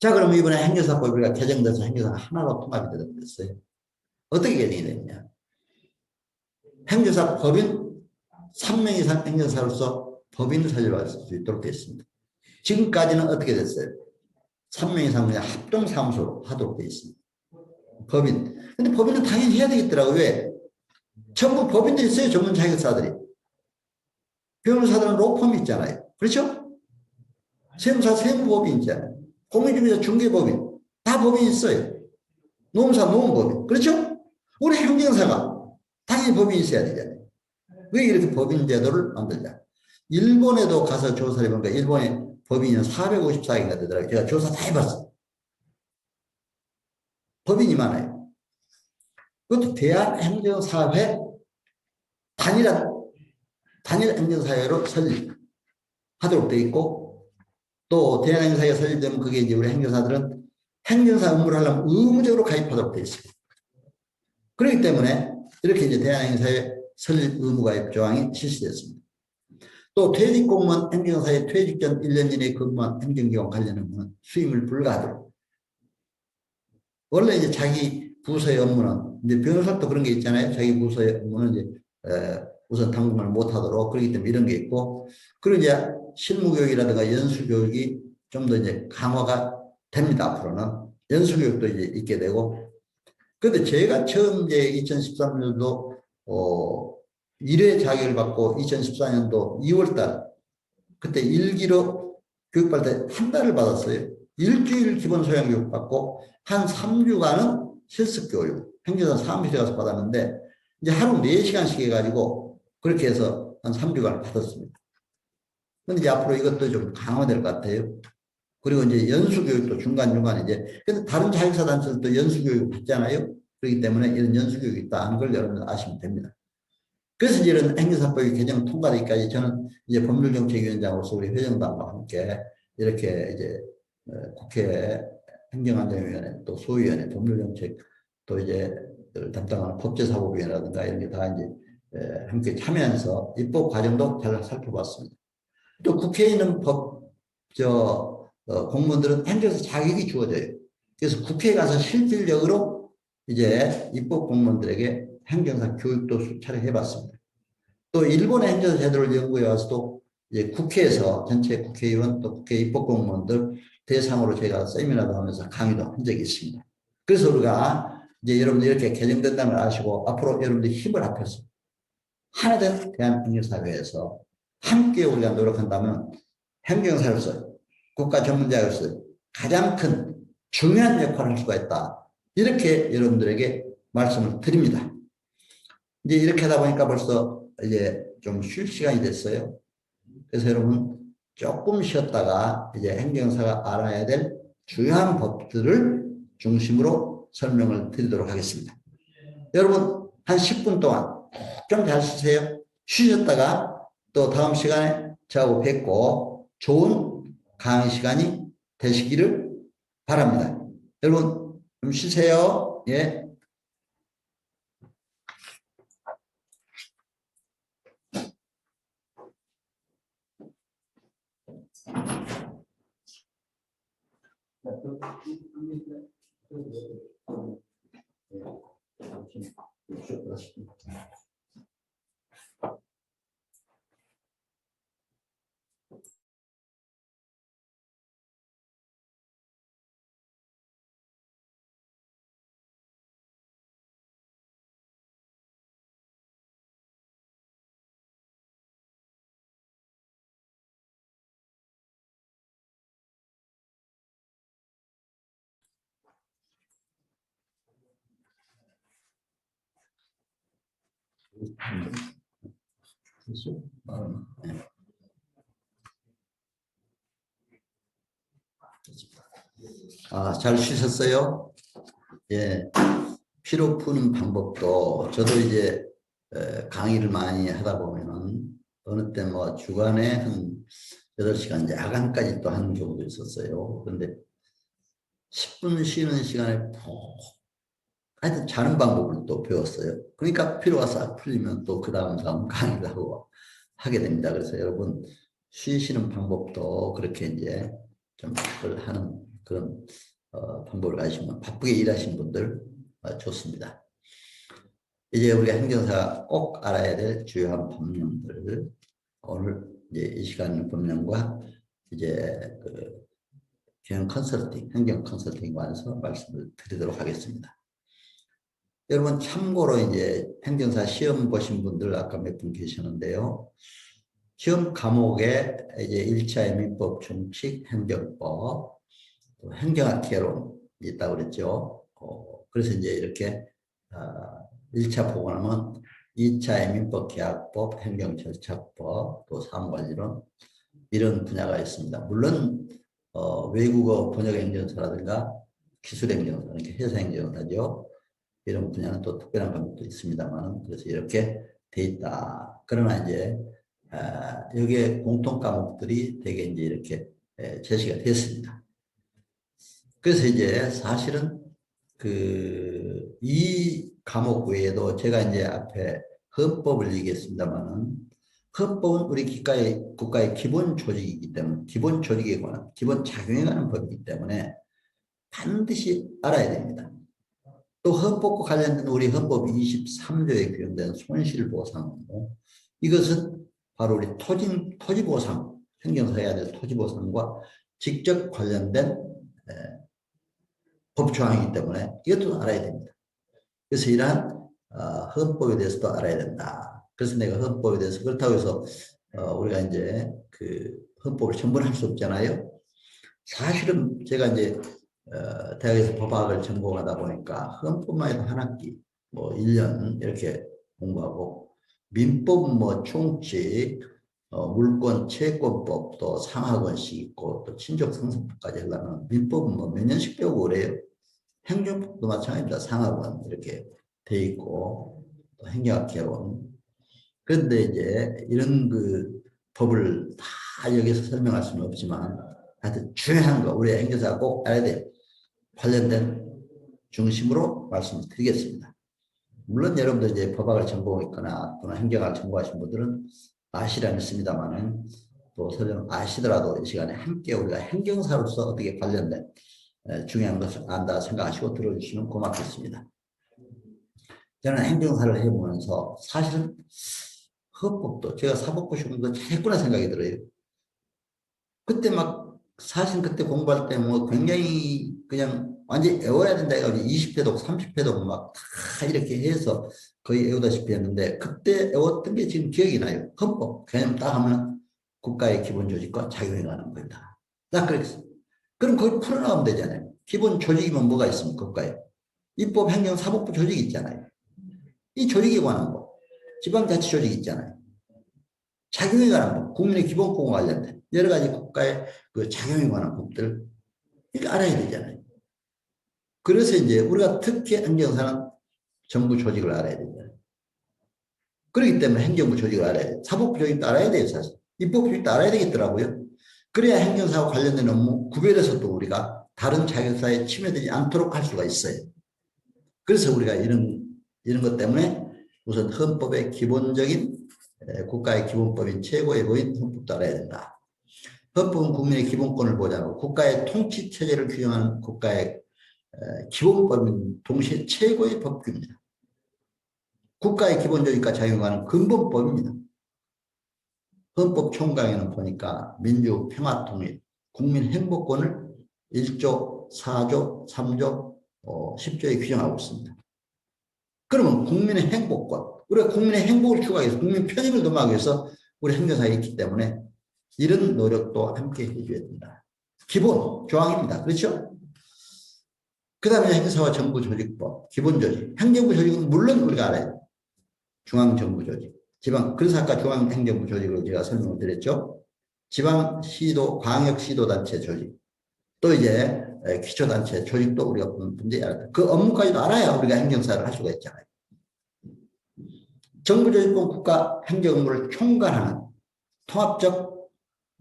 자, 그럼 이번에 행정사법이 우리가 개정돼서 행정사가 하나로 통합이 되었어요. 어떻게 개정이 되느냐. 행정사 법인 3명 이상 행정사로서 법인을 설립할 수 있도록 되어 있습니다. 지금까지는 어떻게 됐어요? 3명 이상 그냥 합동사무소로 하도록 되어 있습니다. 법인. 근데 법인은 당연히 해야 되겠더라고요. 왜? 전부 법인들이 있어요. 전문 자격사들이. 변호사들은 로펌이 있잖아요. 그렇죠? 세무사 세무법인 있잖아요. 공인중개사 중개법인. 다 법인이 있어요. 노무사 노무법인. 그렇죠? 우리 행정사가 당연히 법인이 있어야 되잖아요. 왜 이렇게 법인 제도를 만들자? 일본에도 가서 조사를 해보니까 일본에 법인이 454개가 되더라고요. 제가 조사 다 해봤어요. 법인이 많아요. 그것도 대한행정사회 단일 행정사회로 설립하도록 되어 있고 또 대한행정사회가 설립되면 그게 이제 우리 행정사들은 행정사 업무를 하려면 의무적으로 가입하도록 되어 있습니다. 그렇기 때문에 이렇게 이제 대한행정사회 설립 의무가입 조항이 실시됐습니다. 또 퇴직공무원 행정사의 퇴직 전 1년 이내에 근무한 행정기관 관련 업무는 수임을 불가하도록. 원래 이제 자기 부서의 업무는 이제 변호사도 그런 게 있잖아요. 자기 부서의 업무는 이제 우선 당분간 못하도록 그렇기 때문에 이런 게 있고 그리고 이제 실무교육이라든가 연수교육이 좀 더 이제 강화가 됩니다. 앞으로는 연수교육도 이제 있게 되고. 그런데 제가 처음 이제 2013년도 1회 자격을 받고 2014년도 2월달 그때 1기로 교육받을 때 한 달을 받았어요. 일주일 기본 소양 교육 받고 한 3주간은 실습 교육 행정사 사무실에 가서 받았는데 이제 하루 4시간씩 해가지고 그렇게 해서 한 3주간을 받았습니다. 근데 이제 앞으로 이것도 좀 강화될 것 같아요. 그리고 이제 연수교육도 중간중간 이제 근데 다른 자격사 단체들도 연수교육 받잖아요. 그렇기 때문에 이런 연수교육이 있다는 걸 여러분 아시면 됩니다. 그래서 이제 이런 행정사법이 개정 통과되기까지 저는 이제 법률정책위원장으로서 우리 회장단과 함께 이렇게 이제 국회 행정안전위원회 또 소위원회 법률정책 또 이제 담당하는 법제사법위원회라든가 이런 게 다 이제 함께 참여해서 입법 과정도 잘 살펴봤습니다. 또 국회에 있는 공무원들은 행정에서 자격이 주어져요. 그래서 국회에 가서 실질적으로 이제 입법 공무원들에게 행정사 교육도 수차례 해봤습니다. 또 일본의 행정 제도를 연구해 와서도 이제 국회에서 전체 국회의원 또 국회 입법 공무원들 대상으로 제가 세미나도 하면서 강의도 한 적이 있습니다. 그래서 우리가 이제 여러분들 이렇게 개정된다는 걸 아시고 앞으로 여러분들 힘을 합해서 하나된 대한행정사회에서 함께 우리가 노력한다면 행정사로서 국가 전문자로서 가장 큰 중요한 역할을 할 수가 있다. 이렇게 여러분들에게 말씀을 드립니다. 이제 이렇게 하다 보니까 벌써 이제 좀 쉴 시간이 됐어요. 그래서 여러분 조금 쉬었다가 이제 행정사가 알아야 될 중요한 법들을 중심으로 설명을 드리도록 하겠습니다. 여러분 한 10분 동안 좀 잘 쉬세요. 쉬셨다가 또 다음 시간에 저하고 뵙고 좋은 강의 시간이 되시기를 바랍니다. 여러분 좀 쉬세요. 예. 잘 쉬셨어요? 예. 피로 푸는 방법도 저도 이제 강의를 많이 하다 보면은 어느 때 뭐 주간에 한 8시간 야간까지 또 하는 경우도 있었어요. 그런데 10분 쉬는 시간에 푹 하여튼 자는 방법을 또 배웠어요. 그러니까 피로가 싹 풀리면 또 그 다음 강의를 하고 하게 됩니다. 그래서 여러분 쉬시는 방법도 그렇게 이제 좀 하는 그런 방법을 가지시면 바쁘게 일하시는 분들 좋습니다. 이제 우리가 행정사가 꼭 알아야 될 주요한 법령들 오늘 이제 이 시간 법령과 이제 그 경영 컨설팅, 행정 컨설팅 관해서 말씀을 드리도록 하겠습니다. 여러분 참고로 이제 행정사 시험 보신 분들 아까 몇 분 계셨는데요. 시험 과목에 이제 1차 민법, 총칙, 행정법, 또 행정학 개론이 있다고 그랬죠. 그래서 이제 이렇게 1차 보고 나면 2차 민법, 계약법, 행정절차법, 또 사무관리론 이런 분야가 있습니다. 물론 외국어 번역행정사라든가 기술행정사, 이렇게 회사행정사죠. 이런 분야는 또 특별한 과목도 있습니다만 그래서 이렇게 돼 있다. 그러나 이제 여기에 공통 과목들이 되게 이제 이렇게 제시가 됐습니다. 그래서 이제 사실은 이 과목 외에도 제가 이제 앞에 헌법을 얘기했습니다만은 헌법은 우리 국가의 기본 조직이기 때문에 기본 조직에 관한 기본 작용에 관한 법이기 때문에 반드시 알아야 됩니다. 또 헌법과 관련된 우리 헌법 23조에 규정된 손실보상으로 이것은 바로 우리 토지보상, 행정사해야 될 토지보상과 직접 관련된 법조항이기 때문에 이것도 알아야 됩니다. 그래서 이러한 헌법에 대해서도 알아야 된다. 그래서 내가 헌법에 대해서 그렇다고 해서 우리가 이제 그 헌법을 전부 할 수 없잖아요. 사실은 제가 이제 대학에서 법학을 전공하다 보니까 헌법만 해도 한 학기, 뭐 1년 이렇게 공부하고 민법은 뭐 총칙, 물권, 채권법 또 상하권씩 있고 또 친족상속법까지 하려면 민법은 뭐 몇 년씩 배우고 그래요. 행정법도 마찬가지입니다. 상하권 이렇게 돼 있고 또 행정학 개론 그런데 이제 이런 그 법을 다 여기서 설명할 수는 없지만 하여튼 중요한 거 우리 행정사가 꼭 알아야 돼요. 관련된 중심으로 말씀을 드리겠습니다. 물론 여러분들 이제 법학을 전공했거나 또는 행정학을 전공하신 분들은 아시라 믿습니다만은 또 설령 아시더라도 이 시간에 함께 우리가 행정사로서 어떻게 관련된 중요한 것을 안다 생각하시고 들어주시면 고맙겠습니다. 저는 행정사를 해보면서 사실은 헌법도 제가 사법고 시험도 했구나 생각이 들어요. 그때 막 사실 그때 공부할 때 뭐 굉장히 그냥 완전히 외워야 된다 해가지고 20회독 30회독 막 다 이렇게 해서 거의 외우다시피 했는데 그때 외웠던 게 지금 기억이 나요. 헌법 그냥 딱 하면 국가의 기본 조직과 작용해 가는 겁니다. 딱 그렇게 그럼 그걸 풀어나가면 되잖아요. 기본 조직이면 뭐가 있습니까? 국가에 입법 행정 사법부 조직이 있잖아요. 이 조직에 관한 거 지방자치 조직이 있잖아요. 작용에 관한 법, 국민의 기본권과 관련된 여러 가지 국가의 그 작용에 관한 법들 이거 알아야 되잖아요. 그래서 이제 우리가 특히 행정사는 정부 조직을 알아야 되잖아요. 그렇기 때문에 행정부 조직을 알아야 돼요. 사법부 조직도 알아야 돼요, 사실. 입법 조직도 알아야 되겠더라고요. 그래야 행정사와 관련된 업무 구별해서 또 우리가 다른 자격사에 침해되지 않도록 할 수가 있어요. 그래서 우리가 이런 것 때문에 우선 헌법의 기본적인 국가의 기본법인 최고의 법인 헌법도 알아야 된다. 헌법은 국민의 기본권을 보장하고 국가의 통치체제를 규정하는 국가의 기본법인 동시에 최고의 법규입니다. 국가의 기본조직과 작용하는 근본법입니다. 헌법 총강에는 보니까 민주, 평화, 통일, 국민 행복권을 1조, 4조, 3조, 10조에 규정하고 있습니다. 그러면 국민의 행복권, 우리가 국민의 행복을 추구하기 위해서 국민 편익을 도모하기 위해서 우리 행정사에 있기 때문에 이런 노력도 함께 해줘야 된다. 기본 조항입니다. 그렇죠? 그 다음에 행사와 정부 조직법, 기본 조직. 행정부 조직은 물론 우리가 알아요. 중앙정부 조직, 지방, 그래서 아까 중앙행정부 조직으로 제가 설명을 드렸죠. 지방시도, 광역시도단체 조직, 또 이제 기초단체 조직도 우리가 분명히 알아야 돼요. 그 업무까지도 알아야 우리가 행정사를 할 수가 있잖아요. 정부조직권 국가 행정 업무를 총괄하는 통합적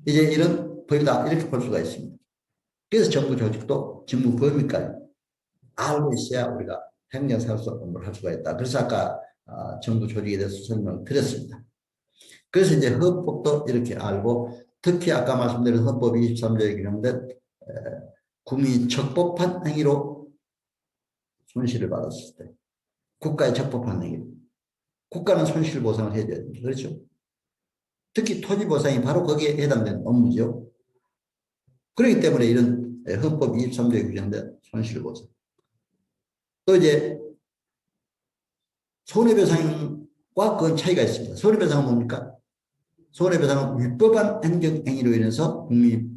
이제 이런 법이다 이렇게 볼 수가 있습니다. 그래서 정부조직도 직무 범위까지 알고 있어야 우리가 행정사로서 업무를 할 수가 있다. 그래서 아까 정부 조직에 대해서 설명을 드렸습니다. 그래서 이제 헌법도 이렇게 알고 특히 아까 말씀드린 헌법 23조에 규정된 국민이 적법한 행위로 손실을 받았을 때 국가의 적법한 행위 국가는 손실 보상을 해줘야 됩니다. 그렇죠? 특히 토지 보상이 바로 거기에 해당되는 업무죠. 그렇기 때문에 이런 헌법 23조에 규정된 손실 보상 또 이제 손해배상과 그건 차이가 있습니다. 손해배상은 뭡니까? 손해배상은 위법한 행정행위로 인해서 국민이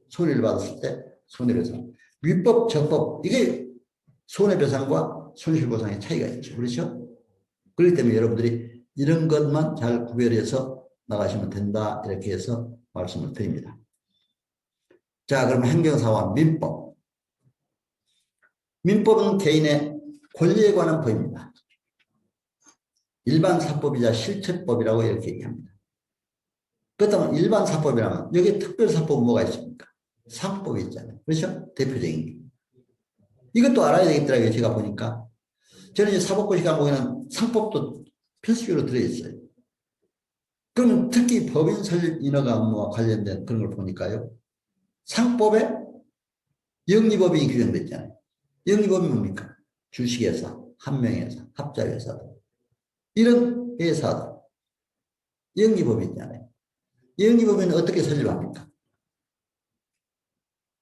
손해를 받았을 때 손해배상. 위법, 적법 이게 손해배상과 손실보상의 차이가 있죠. 그렇죠? 그렇기 때문에 여러분들이 이런 것만 잘 구별해서 나가시면 된다. 이렇게 해서 말씀을 드립니다. 자, 그럼 행정사와 민법. 민법은 개인의 권리에 관한 법입니다. 일반 사법이자 실체법이라고 이렇게 얘기합니다. 그렇다면 일반 사법이라면 여기 특별 사법은 뭐가 있습니까? 상법이 있잖아요. 그렇죠? 대표적인 게. 이것도 알아야 되겠더라고요. 제가 보니까. 저는 이제 사법고시 과목에는 상법도 필수적으로 들어있어요. 그러면 특히 법인 설립 인허가 업무와 관련된 그런 걸 보니까요. 상법에 영리법인이 규정되어 있잖아요. 영리법이 뭡니까? 주식회사, 한명회사, 합자회사 이런 회사들 영리법이 있잖아요. 영리법인은 어떻게 설립합니까?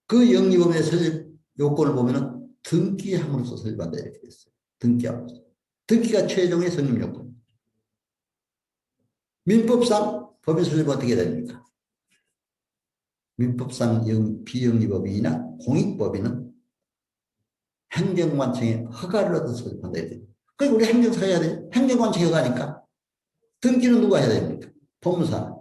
그 영리법인의 설립 요건을 보면은 등기함으로써 설립한다 이렇게 됐어요. 등기함으로써. 등기가 최종의 성립 요건. 민법상 법인 설립은 어떻게 됩니까? 민법상 비영리법인이나 공익법인은 행정관청의 허가를 얻어서 설립한다 이렇게 돼요. 그리고 우리 행정사 해야 돼. 행정관청 허가니까 등기는 누가 해야 됩니까? 법무사가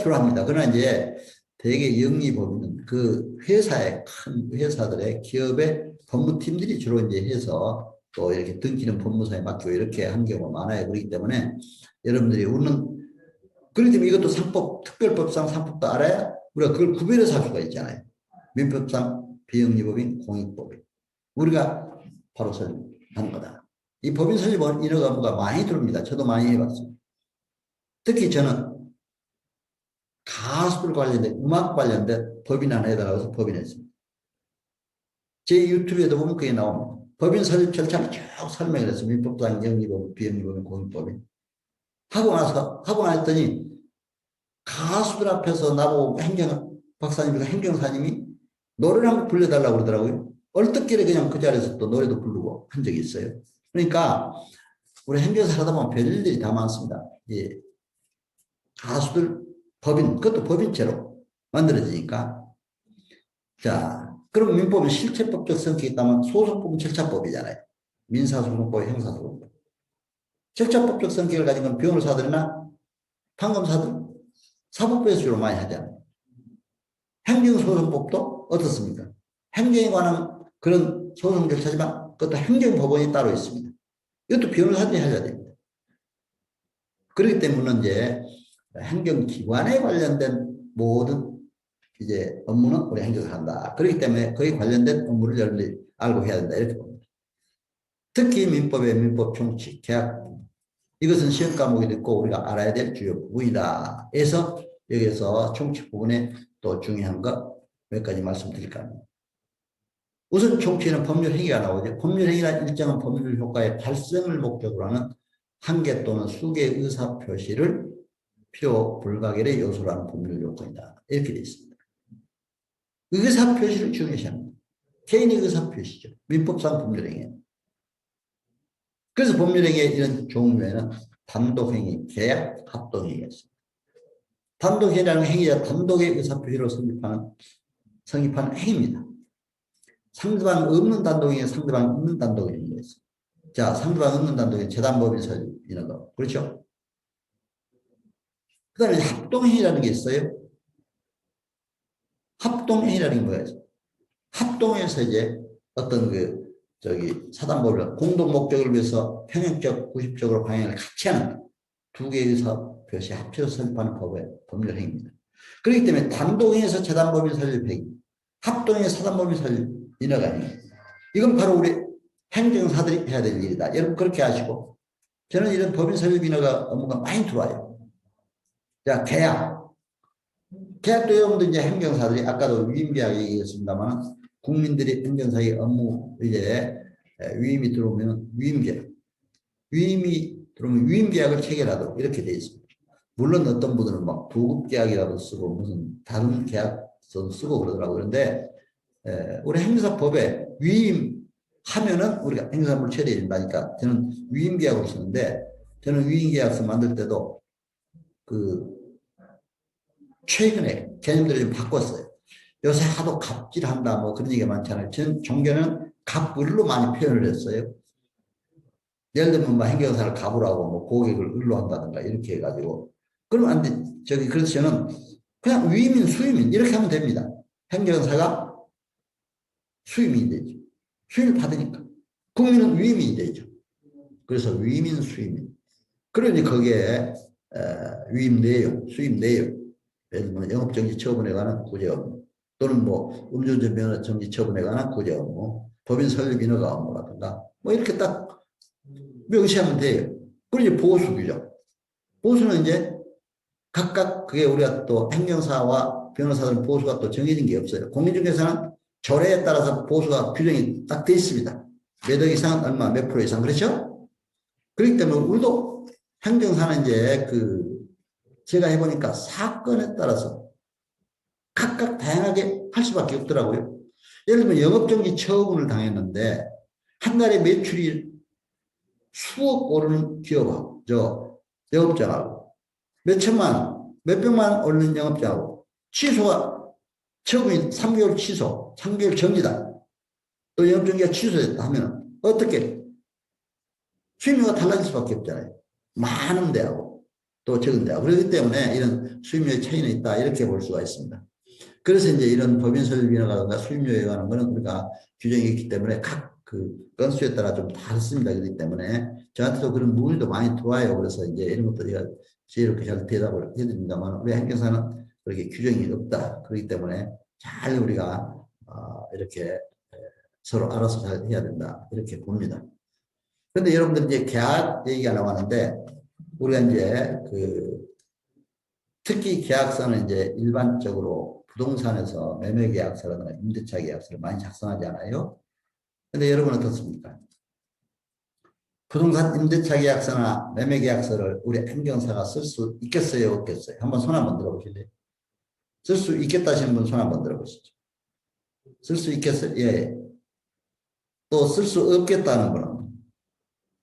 주로 합니다. 그러나 이제 대개 영리법인은 그 회사의 큰 회사들의 기업의 법무팀들이 주로 이제 해서 또 이렇게 등기는 법무사에 맡기고 이렇게 한 경우가 많아요. 그렇기 때문에 여러분들이 그렇기 때문에 이것도 상법, 특별법상 상법도 알아야 우리가 그걸 구별해서 할 수가 있잖아요. 민법상 비영리법인 공익법인. 우리가 바로 설립하는 거다. 이 법인 설립은 인허가 업무가 많이 들어옵니다. 저도 많이 해봤어요. 특히 저는 가수들 관련된, 음악 관련된 법인 하나 해달라고 해서 법인했습니다. 제 유튜브에도 보면 그게 나옵니다. 법인 설립 절차를 쭉 설명을 했어요. 민법상 영리법인, 비영리법인, 공익법인. 하고 나했더니 가수들 앞에서 나보고 박사님이가 행정사님이 노래를 한곡 불러달라고 그러더라고요. 얼뜻결에 그냥 그 자리에서 또 노래도 부르고 한 적이 있어요. 그러니까 우리 행정사 하다 보면 별일들이 다 많습니다. 예. 가수들 법인, 그것도 법인체로 만들어지니까. 자, 그럼 민법은 실체법적 성격이 있다면 소송법은 절차법이잖아요. 민사소송법, 형사소송법. 절차법적 성격을 가진 건 변호사들이나 판검사들, 사법부에서 주로 많이 하잖아요. 행정소송법도 어떻습니까? 행정에 관한 그런 소송 절차지만 그것도 행정법원이 따로 있습니다. 이것도 변호사들이 해야 됩니다. 그렇기 때문에 이제 행정기관에 관련된 모든 이제 업무는 우리 행정을 한다. 그렇기 때문에 거기 관련된 업무를 여러분들이 알고 해야 된다. 이렇게 봅니다. 특히 민법의 민법 총칙, 계약 이것은 시험 과목이 있고 우리가 알아야 될 주요 부분이다. 해서 여기서 총칙 부분에 또 중요한 거 몇 가지 말씀드릴까 합니다. 우선 총칙에는 법률 행위가 나오죠. 법률 행위란 일정한 법률 효과의 발생을 목적으로 하는 한 개 또는 수개의 의사 표시를 필요 불가결의 요소로 하는 법률 요건이다. 이렇게 되어 있습니다. 의사 표시를 중요시합니다. 개인의 의사 표시죠. 민법상 법률 행위. 그래서 법률 행위의 이런 종류에는 단독행위, 계약, 합동행위가 있습니다. 단독행위라는 행위가 단독의 의사 표시로 성립하는 행위입니다. 상대방 없는 단독행위, 상대방 있는 단독행위가 있습니다. 자, 상대방 없는 단독행위, 재단법인 설립 이런 거 그렇죠? 그 다음에 합동행위라는 게 있어요. 합동행위라는 게 뭐예요? 합동해서 이제 어떤 사단법을 공동 목적을 위해서 평행적, 구십적으로 방향을 같이 하는 두 개의 표시 합쳐서 설립하는 법률 행위입니다. 그렇기 때문에 단독행위에서 재단법인 설립 행위, 합동행위에서 사단법인 설립 인허가 행위. 이건 바로 우리 행정사들이 해야 될 일이다. 여러분 그렇게 아시고 저는 이런 법인 설립 인허가 업무가 많이 들어와요. 자, 계약도 여러분들 이제 행정사들이 아까도 위임계약 얘기했습니다만 국민들이 행정사의 업무 이제 위임이 들어오면 위임이 들어오면 위임계약을 체결하도록 이렇게 되어 있습니다. 물론 어떤 분들은 막 부급계약이라도 쓰고 무슨 다른 계약서도 쓰고 그러더라고요. 그런데 우리 행정사법에 위임하면은 우리가 행정사업을 처리해야 된다니까 저는 위임계약으로 쓰는데 저는 위임계약서 만들 때도 최근에 개념들을 좀 바꿨어요. 요새 하도 갑질한다 뭐 그런 얘기가 많잖아요. 전 종교는 갑을로 많이 표현을 했어요. 예를 들면 뭐 행정사를 갑으로 하고 뭐 고객을 을로 한다든가 이렇게 해가지고 그러면 안 돼. 그래서 저는 그냥 위민 수임인 이렇게 하면 됩니다. 행정사가 수임이 되죠. 수임을 받으니까 국민은 위임이 되죠. 그래서 위민 수임인. 그러니 거기에 위임 내용, 수임 내용 예를 들면 영업정지 처분에 관한 구제 업무 또는 뭐 음주운전 면허 정지 처분에 관한 구제 업무, 법인 설립 인허가 업무라든가 뭐 이렇게 딱 명시하면 돼요. 그리고 이제 보수 규정. 보수는 이제 각각 그게 우리가 또 행정사와 변호사들 보수가 또 정해진 게 없어요. 공인중개사는 조례에 따라서 보수가 규정이 딱 돼 있습니다. 몇 억 이상 얼마 몇 프로 이상 그렇죠? 그렇기 때문에 우리도 행정사는 이제 제가 해보니까 사건에 따라서 각각 다양하게 할 수밖에 없더라고요. 예를 들면 영업정지 처분을 당했는데 한 달에 매출이 수억 오르는 기업하고 영업장하고 몇 천만 몇 백만 오르는 영업장하고 처분이 3개월 취소 3개월 정지다. 또 영업정지가 취소됐다 하면 어떻게 수임료가 달라질 수밖에 없잖아요. 많은 데하고 또 적은 데하고 그렇기 때문에 이런 수임료의 차이는 있다 이렇게 볼 수가 있습니다. 그래서 이제 이런 법인 설립 인허가든가 수임료에 관한 거는 우리가 규정이 있기 때문에 각 그 건수에 따라 좀 다릅니다. 그렇기 때문에 저한테도 그런 문의도 많이 들어와요. 그래서 이제 이런 것도 제가 이렇게 잘 대답을 해드립니다만 우리 행정사는 그렇게 규정이 없다. 그렇기 때문에 잘 우리가 이렇게 서로 알아서 잘 해야 된다. 이렇게 봅니다. 그런데 여러분들 이제 계약 얘기가 나왔는데 우리가 이제 특히 계약서는 이제 일반적으로 부동산에서 매매 계약서라든가 임대차 계약서를 많이 작성하지 않아요. 근데 여러분 어떻습니까? 부동산 임대차 계약서나 매매 계약서를 우리 행정사가 쓸 수 있겠어요, 없겠어요? 한번 손 한번 들어보실래요? 쓸 수 있겠다 하시는 분 손 한번 들어보시죠. 쓸 수 있겠어요? 예. 또 쓸 수 없겠다는 분은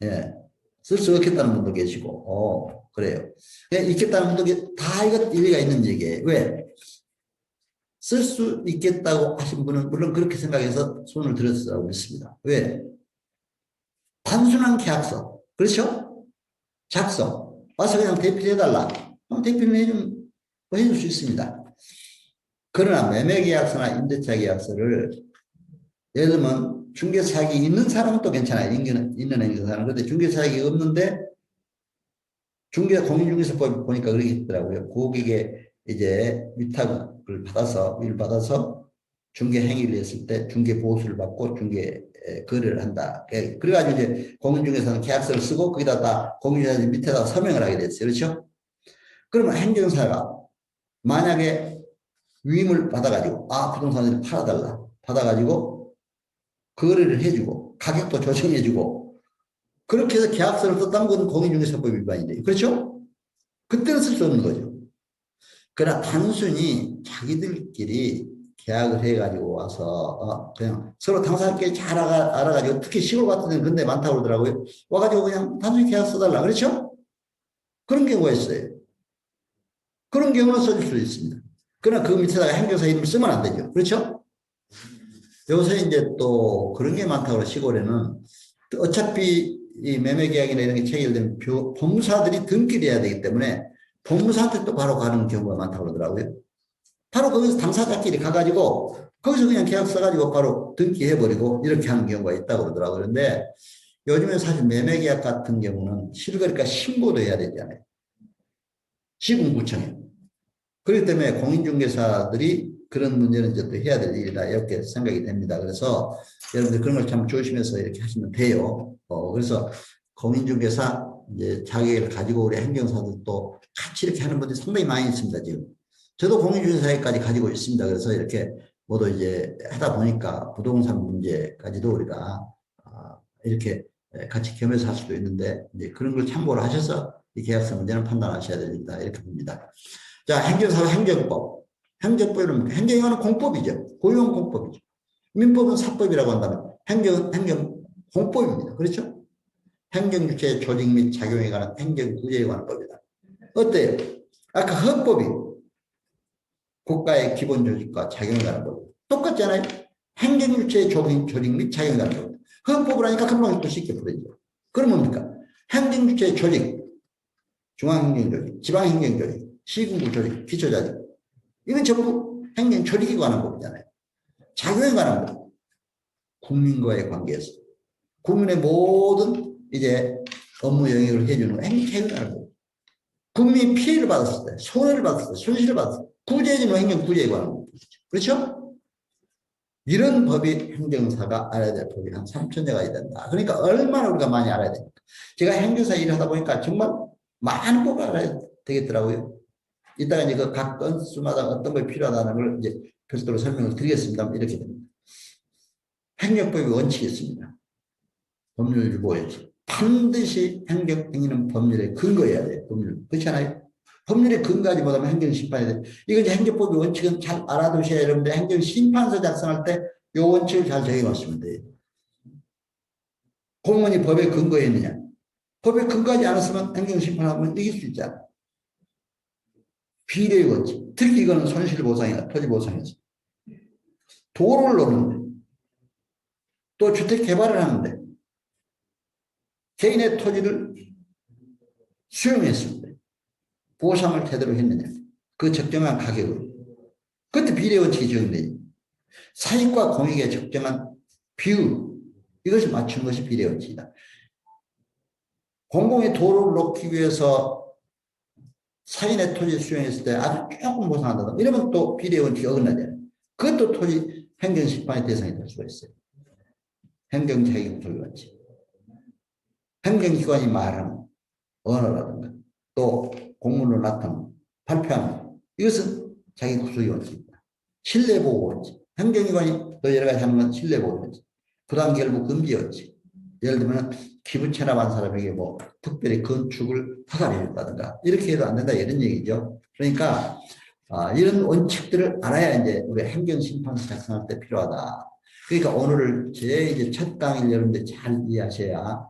예. 쓸 수 없겠다는 분도 계시고, 그래요. 예, 있겠다는 분도 다 이것 일리가 있는 얘기예요. 왜? 쓸 수 있겠다고 하신 분은 물론 그렇게 생각해서 손을 들었다고 믿습니다. 왜? 단순한 계약서. 그렇죠? 작성. 와서 그냥 대필해달라. 그럼 대필은 해줄 수 있습니다. 그러나 매매계약서나 임대차 계약서를 예를 들면 중개사학이 있는 사람은 또 괜찮아요. 있는 행정사는. 그런데 중개사학이 없는데 공인중개사법 보니까 그렇게 있더라고요. 고객의 이제 위탁을 받아서 중개 행위를 했을 때 중개 보수를 받고 중개 거래를 한다. 그래가지고 이제 공인중개사는 계약서를 쓰고 거기다 다 공인중개사 밑에다 서명을 하게 됐어요. 그렇죠? 그러면 행정사가 만약에 위임을 받아가지고 부동산을 팔아달라 받아가지고 거래를 해주고 가격도 조정해주고 그렇게 해서 계약서를 썼다는 건 공인중개사법 위반인데 그렇죠? 그때는 쓸 수 없는 거죠. 그러나 단순히 자기들끼리 계약을 해가지고 와서 그냥 서로 당사자끼리 잘 알아가지고 특히 시골 같은 데는 근데 많다고 그러더라고요. 와가지고 그냥 단순히 계약 써달라. 그렇죠? 그런 경우가 있어요. 그런 경우는 써줄 수 있습니다. 그러나 그 밑에다가 행정사 이름을 쓰면 안 되죠. 그렇죠? 요새 이제 또 그런 게 많다고 시골에는 어차피 이 매매계약이나 이런 게 체결되면 법무사들이 등기를 해야 되기 때문에 법무사한테 또 바로 가는 경우가 많다고 그러더라고요. 바로 거기서 당사자끼리 가가지고 거기서 그냥 계약 써가지고 바로 등기해버리고 이렇게 하는 경우가 있다고 그러더라고요. 그런데 요즘에 사실 매매계약 같은 경우는 실거래가 신고도 해야 되잖아요. 시군구청에. 그렇기 때문에 공인중개사들이 그런 문제는 이제 또 해야 될 일이다 이렇게 생각이 됩니다. 그래서 여러분들 그런 걸 참 조심해서 이렇게 하시면 돼요. 그래서 공인중개사 이제 자격을 가지고 우리 행정사들도 같이 이렇게 하는 분들이 상당히 많이 있습니다. 지금 저도 공인중개사까지 가지고 있습니다. 그래서 이렇게 모두 이제 하다 보니까 부동산 문제까지도 우리가 이렇게 같이 겸해서 할 수도 있는데 이제 그런 걸 참고를 하셔서 이 계약서 문제는 판단하셔야 됩니다. 이렇게 봅니다. 자, 행정사회 행정법. 행정법은 행정은 공법이죠. 고유한 공법이죠. 민법은 사법이라고 한다면 행정 공법입니다. 그렇죠? 행정주체의 조직 및 작용에 관한 행정구제에 관한 법이다. 어때요? 아까 헌법이 국가의 기본 조직과 작용에 관한 법. 똑같잖아요. 행정주체의 조직 및 작용에 관한 법. 헌법을 하니까 금방 또 쉽게 풀어지죠. 그럼 뭡니까? 행정주체의 조직, 중앙행정조직, 지방행정조직, 시군구 조직, 기초자직. 이건 전부 행정 조직에 관한 법이잖아요. 작용에 관한 법. 국민과의 관계에서. 국민의 모든 이제 업무 영역을 해주는 행정에 관한 법. 국민이 피해를 받았을 때, 손해를 받았을 때, 손실을 받았을 때, 구제해주는 행정 구제에 관한 법. 그렇죠? 이런 법이 행정사가 알아야 될 법이 한 3,000개가 된다. 그러니까 얼마나 우리가 많이 알아야 됩니까? 제가 행정사 일을 하다 보니까 정말 많은 법을 알아야 되겠더라고요. 이따가 이제 그 각 건수마다 어떤 걸 필요하다는 걸 이제 별도로 설명을 드리겠습니다. 이렇게 됩니다. 행정법의 원칙이 있습니다. 법률주보에서 반드시 행정행위는 법률에 근거해야 돼요. 법률. 그렇지 않아요? 법률에 근거하지 못하면 행정심판이 돼. 이거 이제 행정법의 원칙은 잘 알아두셔야 여러분들 행정심판서 작성할 때 이 원칙을 잘 적용하시면 돼요. 공무원이 법에 근거했느냐? 법에 근거하지 않았으면 행정심판하면 이길 수 있잖아. 비례의 원칙. 특히 이거는 손실보상이나 토지보상에서. 도로를 놓는데 또 주택 개발을 하는데 개인의 토지를 수용했을 때 보상을 제대로 했느냐. 그 적정한 가격으로. 그때 비례 원칙이 적용되지. 사익과 공익의 적정한 비율. 이것을 맞추는 것이 비례원칙이다. 공공의 도로를 놓기 위해서 사인의 토지 수용했을 때 아주 조금 보상한다. 이러면 또 비례원칙이 어긋나잖아요. 그것도 토지 행정심판의 대상이 될 수가 있어요. 행정자기구조원칙. 행정기관이 말하는 언어라든가 또 공문으로 나타나는 발표하는 이것은 자기구조원칙입니다. 신뢰보호원칙. 행정기관이 또 여러 가지 하는 건 신뢰보호원칙. 부당결부 금지원칙. 예를 들면 기부 체납한 사람에게 뭐 특별히 건축을 허가해준다든가 이렇게 해도 안 된다 이런 얘기죠. 그러니까 이런 원칙들을 알아야 이제 우리 행정심판을 작성할 때 필요하다. 그러니까 오늘 제 이제 첫 강의를 여러분들 잘 이해하셔야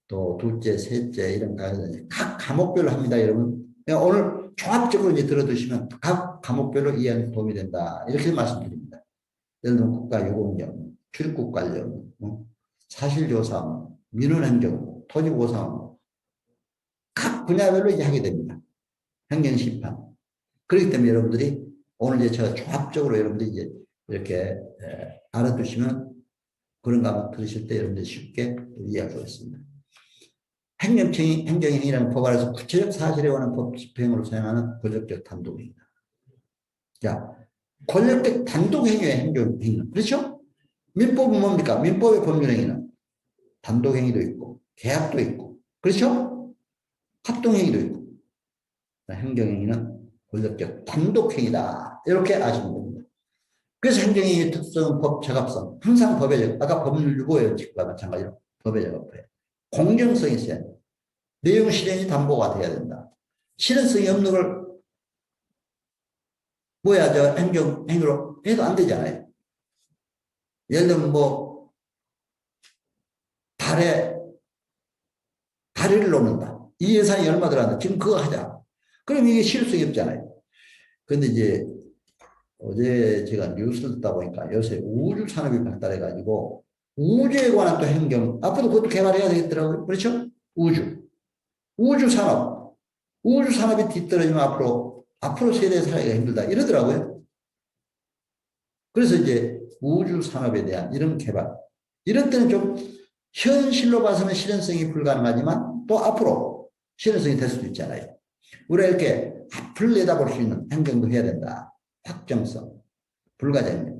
또 둘째, 셋째 이런 강의를 각 과목별로 합니다, 여러분. 오늘 종합적으로 이제 들어두시면 각 과목별로 이해하는 도움이 된다. 이렇게 말씀드립니다. 예를 들면 국가유공령, 출입국 관련, 사실조사, 민원행정, 토지보상 각 분야별로 이야기하게 됩니다. 행정심판. 그렇기 때문에 여러분들이 오늘 이제 제가 종합적으로 여러분들이 이제 이렇게 알아두시면 그런 거 한번 들으실 때 여러분들이 쉽게 이해할 수 있습니다. 행정행위라는 법 아래서 구체적 사실에 관한 법 집행으로 사용하는 권력적 단독행위다. 자, 권력적 단독행위의 행정행위는 그렇죠? 민법은 뭡니까? 민법의 법률행위는 단독행위도 있고 계약도 있고 그렇죠? 합동행위도 있고 행정행위는 권력적 단독행위다. 이렇게 아시면 됩니다. 그래서 행정행위의 특성은 법 적합성. 항상 법의 적합. 아까 법률 유보의 원칙과 마찬가지로 법의 적합해. 공정성이 있어야 돼. 내용 실현이 담보가 돼야 된다. 실현성이 없는 걸 뭐야 저 행정행위로 해도 안 되잖아요. 예를 들면 뭐 다리를 놓는다. 이 예산이 얼마 들어간다. 지금 그거 하자. 그럼 이게 실효성이 없잖아요. 그런데 이제 어제 제가 뉴스를 듣다 보니까 요새 우주 산업이 발달해가지고 우주에 관한 또 행정, 앞으로 그것도 개발해야 되겠더라고요. 그렇죠? 우주 산업. 우주 산업이 뒤떨어지면 앞으로 세대에 살기가 힘들다. 이러더라고요. 그래서 이제 우주 산업에 대한 이런 개발. 이런 때는 좀 현실로 봐서는 실현성이 불가능하지만 또 앞으로 실현성이 될 수도 있잖아요. 우리가 이렇게 앞을 내다볼 수 있는 행정도 해야 된다. 확정성, 불가쟁력.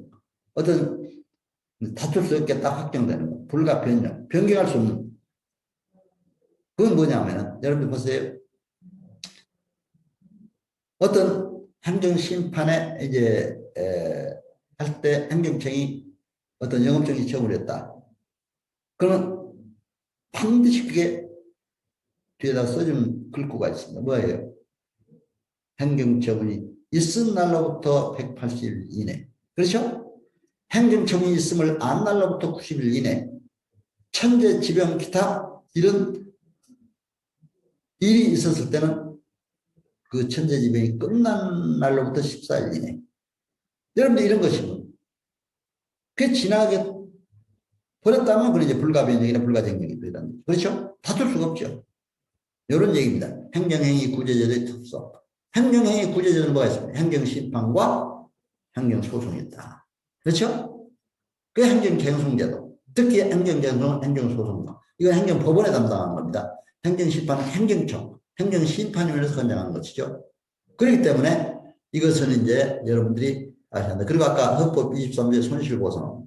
어떤 다툴 수 없게 딱 확정되는 거. 불가 변경, 변경할 수 없는. 그건 뭐냐면 여러분들 보세요. 어떤 행정심판에 이제 할 때 행정청이 어떤 영업적인 지정을 했다. 그러면 반드시 그게 뒤에다 써준 글귀가 있습니다. 뭐예요? 행정처분이 있은 날로부터 180일 이내. 그렇죠? 행정처분이 있음을 안 날로부터 90일 이내. 천재, 지병, 기타 이런 일이 있었을 때는 그 천재, 지병이 끝난 날로부터 14일 이내. 여러분들 이런 것이고 그게 지나게 버렸다면 그건 이제 불가변경이나 불가쟁력이 되는 그렇죠? 다툴 수가 없죠. 이런 얘기입니다. 행정행위 구제제도의 특성. 행정행위 구제제도는 뭐가 있습니까? 행정심판과 행정소송이 있다. 그렇죠? 그 행정갱송제도. 특히 행정갱송은 행정소송과. 이건 행정법원에 담당하는 겁니다. 행정심판은 행정청, 행정심판위원회에서 권장하는 것이죠. 그렇기 때문에 이것은 이제 여러분들이 아셔야 한다. 그리고 아까 헌법 23조의 손실보상,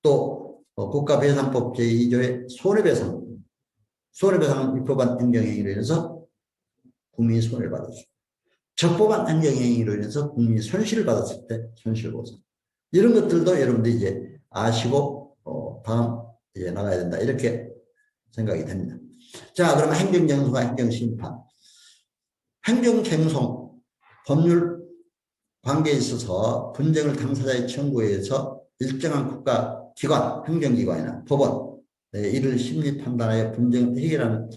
또 국가배상법 제2조의 손해배상. 손해배상은 위법한 행정행위로 인해서 국민이 손해를 받았습니다. 적법한 행정행위로 인해서 국민이 손실을 받았을 때 손실보상. 이런 것들도 여러분들이 이제 아시고 다음 이제 나가야 된다. 이렇게 생각이 됩니다. 자, 그러면 행정갱송과 행정심판. 행정갱송, 법률 관계에 있어서 분쟁을 당사자의 청구에 의해서 일정한 국가기관, 행정기관이나 법원, 이를 심리 판단하여 분쟁을 해결하는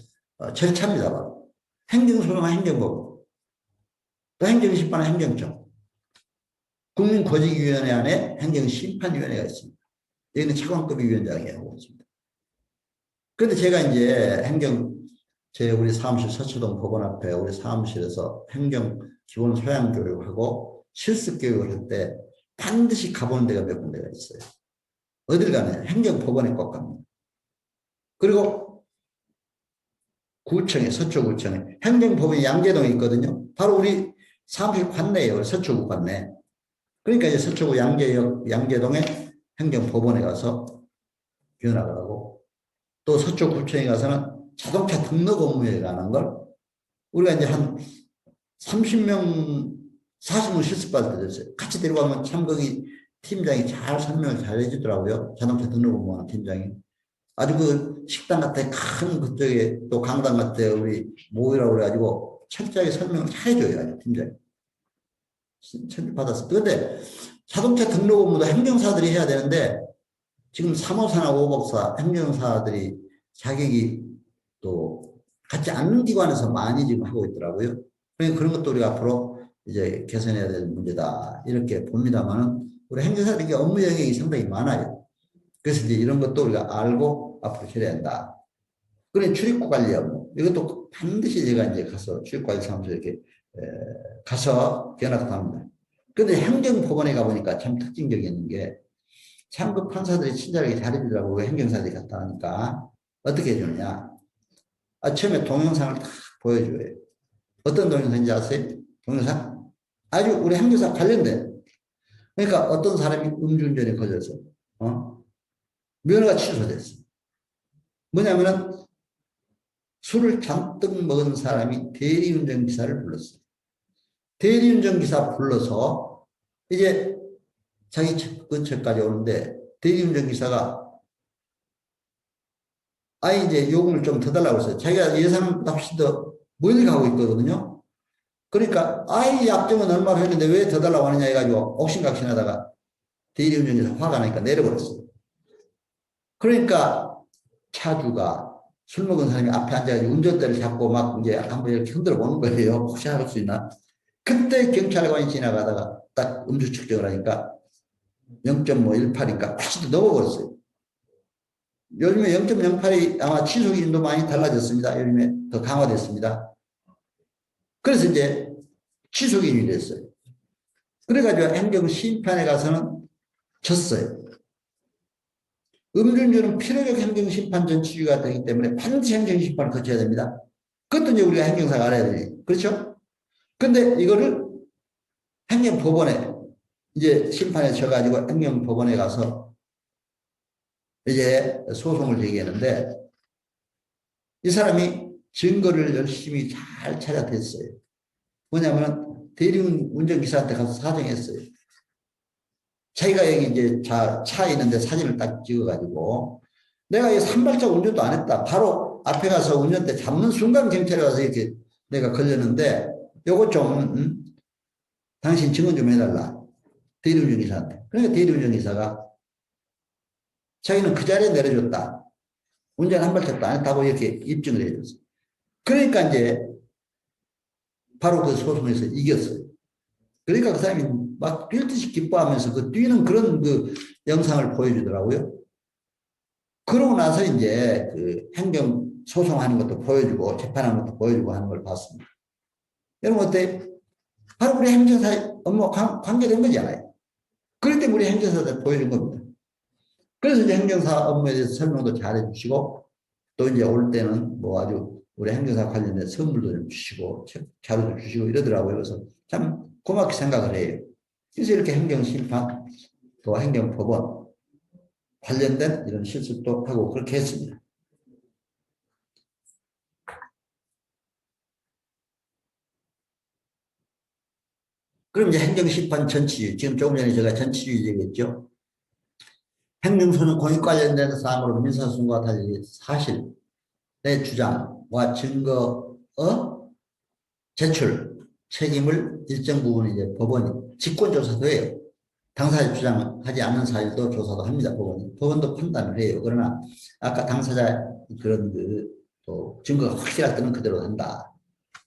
절차입니다. 바로. 행정소송은 행정법, 또 행정심판은 행정청, 국민권익위원회 안에 행정심판위원회가 있습니다. 여기는 차관급의 위원장이 하고 있습니다. 그런데 제가 이제 우리 사무실 서초동 법원 앞에 우리 사무실에서 행정 기본 소양 교육하고 실습 교육을 할 때 반드시 가보는 데가 몇 군데가 있어요. 어딜 가냐? 행정법원에 꼭 갑니다. 그리고 구청에, 서초구청에 행정법원이 양재동에 있거든요. 바로 우리 사무실 관내예요. 서초구 관내. 그러니까 이제 서초구 양재동에 행정법원에 가서 변학을 하고, 또 서초구청에 가서는 자동차 등록 업무에 관한 걸 우리가 이제 한 30명, 40명 실습받을 때 됐어요. 같이 데려가면 참 거기 팀장이 잘 설명을 잘 해주더라고요. 자동차 등록 업무하는 팀장이. 아주 그 식당 같아 큰 그쪽에 또 강당 같아 우리 모이라고 그래가지고 철저하게 설명을 잘 해줘요. 아주 팀장이. 천지 받았어. 그런데 자동차 등록 업무도 행정사들이 해야 되는데 지금 사무사나 오복사 행정사들이 자격이 또 같지 않는 기관에서 많이 지금 하고 있더라고요. 그러니까 그런 것도 우리가 앞으로 이제 개선해야 될 문제다. 이렇게 봅니다만은 우리 행정사들에게 업무 영역이 상당히 많아요. 그래서 이제 이런 것도 우리가 알고 앞으로 해야 한다. 그래 출입국 관리 업무. 이것도 반드시 제가 이제 가서 출입국관리 사무소에 이렇게 가서 견학도 합니다. 그런데 행정법원에 가보니까 참 특징적인 게 상급 판사들이 친절하게 잘해주더라고요. 행정사들이 갔다 하니까. 어떻게 해주느냐. 처음에 동영상을 딱 보여줘요. 어떤 동영상인지 아세요? 동영상? 아주 우리 행정사 관련된. 그러니까 어떤 사람이 음주운전에 걸려서 면허가 취소됐어. 뭐냐면은 술을 잔뜩 먹은 사람이 대리운전기사를 불렀어요. 대리운전기사 불러서 이제 자기 근처까지 오는데 대리운전기사가 이제 요금을 좀 더 달라고 했어요. 자기가 예상보다 훨씬 더 멀리 가고 있거든요. 그러니까 약정은 얼마로 했는데 왜 더 달라고 하느냐 해가지고 옥신각신하다가 대리운전기사 화가 나니까 내려버렸어요. 그러니까 차주가 술 먹은 사람이 앞에 앉아가지고 운전대를 잡고 막 이제 한번 이렇게 흔들어 보는 거예요. 혹시 할 수 있나? 그때 경찰관이 지나가다가 딱 음주 측정을 하니까 0.18인가 훨씬 더 넘어버렸어요. 요즘에 0.08이 아마 취소 기준도 많이 달라졌습니다. 요즘에 더 강화됐습니다. 그래서 이제 취소 기준이 됐어요. 그래가지고 행정심판에 가서는 졌어요. 음주운전은 필요적 행정심판 전치주의가 되기 때문에 반드시 행정심판을 거쳐야 됩니다. 그것도 이제 우리가 행정사가 알아야 돼요. 그렇죠? 근데 이거를 행정법원에 이제 심판에 져가지고 행정법원에 가서 이제 소송을 제기했는데 이 사람이 증거를 열심히 잘 찾아댔어요. 뭐냐면 대리운전기사한테 가서 사정했어요. 자기가 여기 이제 차에 있는데 사진을 딱 찍어가지고 내가 이 산발적 운전도 안 했다. 바로 앞에 가서 운전대 잡는 순간 경찰에 와서 이렇게 내가 걸렸는데 요거 좀 당신 증언 좀 해달라. 대리운전기사한테. 그러니까 대리운전기사가 자기는 그 자리에 내려줬다. 운전 한 발짝도 안 했다고 이렇게 입증을 해줬어. 그러니까 이제 바로 그 소송에서 이겼어요. 그러니까 그 사람이 막 뛸 듯이 기뻐하면서 그 뛰는 그런 그 영상을 보여주더라고요. 그러고 나서 이제 그 행정 소송하는 것도 보여주고 재판하는 것도 보여주고 하는 걸 봤습니다. 여러분 어때? 바로 우리 행정사 업무 관계된 거잖아요. 그럴 때 우리 행정사들 보여준 겁니다. 그래서 이제 행정사 업무에 대해서 설명도 잘 해주시고 또 이제 올 때는 뭐 아주 우리 행정사 관련된 선물도 좀 주시고 자료도 주시고 이러더라고요. 그래서 참 고맙게 생각을 해요. 그래서 이렇게 행정심판 또 행정법원 관련된 이런 실습도 하고 그렇게 했습니다. 그럼 이제 행정심판 전치주의, 지금 조금 전에 제가 전치주의 얘기했죠. 행정소송 공익 관련된 사항으로 민사소송과 달리 사실, 내 주장과 증거, 제출, 책임을 일정 부분 이제 법원이 직권조사도 해요. 당사자 주장하지 않는 사실도 조사도 합니다. 법원도 판단을 해요. 그러나 아까 당사자 그런 또 증거가 확실할 때는 그대로 한다.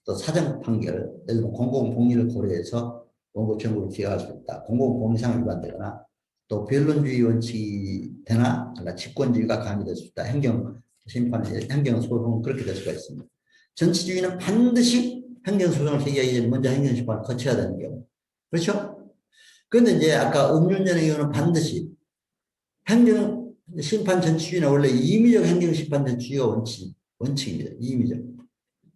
또 사정 판결, 예를 들면 공공복리를 고려해서 원고 청구를 기각할 수 있다. 공공복리상을 위반되거나 또 변론주의 원칙이 되나 직권주의가 가미될 수 있다. 행정심판의 행정소송은 그렇게 될 수가 있습니다. 전치주의는 반드시 행정소송을 제기하기 전에 먼저 행정심판을 거쳐야 되는 경우. 그렇죠? 그런데 이제 아까 음주운전의 경우는 반드시 심판 전치주의는 원래 임의적 행정심판 전치주의가 원칙입니다. 임의적.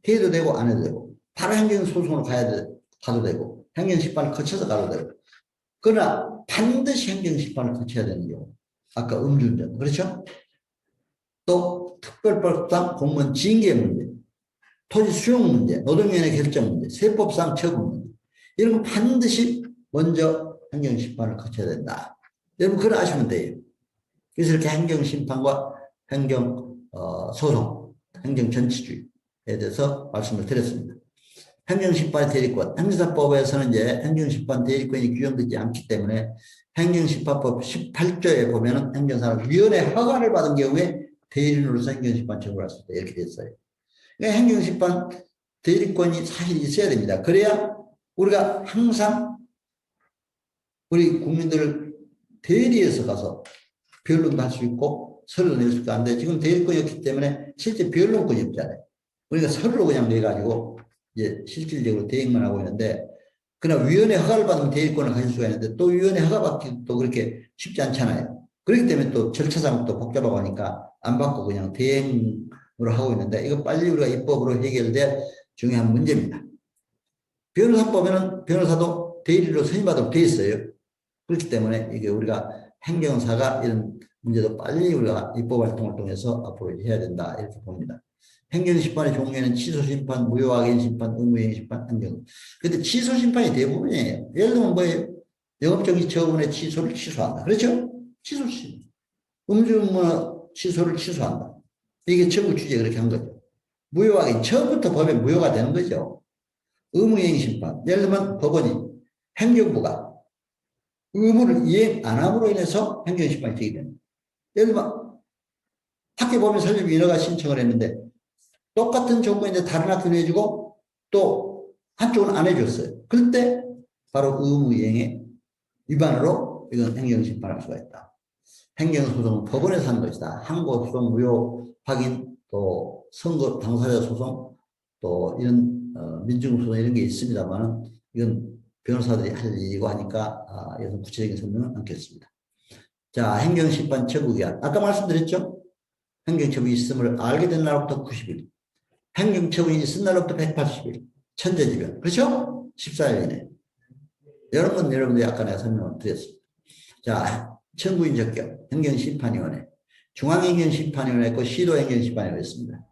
해도 되고 안 해도 되고 바로 행정소송으로 가도 되고 행정심판을 거쳐서 가도 되고 그러나 반드시 행정심판을 거쳐야 되는 경우 아까 음주운전 그렇죠? 또 특별법상 공무원 징계 문제 토지 수용 문제 노동위원회 결정 문제 세법상 처분 문제 이런 거 반드시 먼저 행정심판을 거쳐야 된다. 여러분 그걸 아시면 돼요. 그래서 이렇게 행정심판과 행정소송 행정전치주의에 대해서 말씀을 드렸습니다. 행정심판 대리권, 행정사법에서는 이제 행정심판 대리권이 규정되지 않기 때문에 행정심판법 18조에 보면은 행정사는 위원회 허가를 받은 경우에 대리인으로서 행정심판 청구를 할 수 있다. 이렇게 됐어요. 그러니까 행정심판 대리권이 사실 있어야 됩니다. 그래야 우리가 항상 우리 국민들을 대리해서 가서 변론도 할 수 있고 서류도 낼 수 있고 한데 지금 대리권이 없기 때문에 실제 변론권이 없잖아요. 우리가 서류로 그냥 내가지고 이제 실질적으로 대행만 하고 있는데 그러나 위원회 허가를 받으면 대리권을 가질 수가 있는데 또 위원회 허가 받기도 또 그렇게 쉽지 않잖아요. 그렇기 때문에 또 절차상 또 복잡하고 하니까 안 받고 그냥 대행으로 하고 있는데 이거 빨리 우리가 입법으로 해결될 중요한 문제입니다. 변호사법에는 변호사도 대리로 선임하도록 되어 있어요. 그렇기 때문에 이게 우리가 행정사가 이런 문제도 빨리 우리가 입법활동을 통해서 앞으로 해야 된다 이렇게 봅니다. 행정심판의 종류에는 취소심판, 무효확인심판, 의무이행심판, 행정. 근데 취소심판이 대부분이에요. 예를 들면 뭐예요? 영업정지 처분의 취소를 취소한다. 그렇죠? 취소심. 음주운전 취소를 취소한다. 이게 정부 취지에 그렇게 한 거죠. 무효확인. 처음부터 법에 무효가 되는 거죠. 의무이행심판. 예를 들면 법원이 행정부가 의무를 이행 안 함으로 인해서 행정심판이 되게 됩니다. 예를 들면 학교 법인 설립 인허가 신청을 했는데 똑같은 조건인데 다른 학교는 해주고 또 한쪽은 안 해줬어요. 그럴 때 바로 의무이행의 위반으로 이건 행정심판할 수가 있다. 행정소송은 법원에서 하는 것이다. 항고소송, 무효 확인, 또 선거 당사자 소송, 또 이런 민중소송 이런 게 있습니다만 이건 변호사들이 할 일이고 하니까 여기서 구체적인 설명은 않겠습니다. 자, 행정심판 청구기한. 아까 말씀드렸죠? 행정처분이 있음을 알게 된 날부터 90일. 행정처분이 있은 날부터 180일. 천재지변. 그렇죠? 14일 이내. 이런 건 여러분들이 아까 내가 설명을 드렸습니다. 자, 청구인 적격, 행정심판위원회, 중앙행정심판위원회 있고 시도행정심판위원회 있습니다.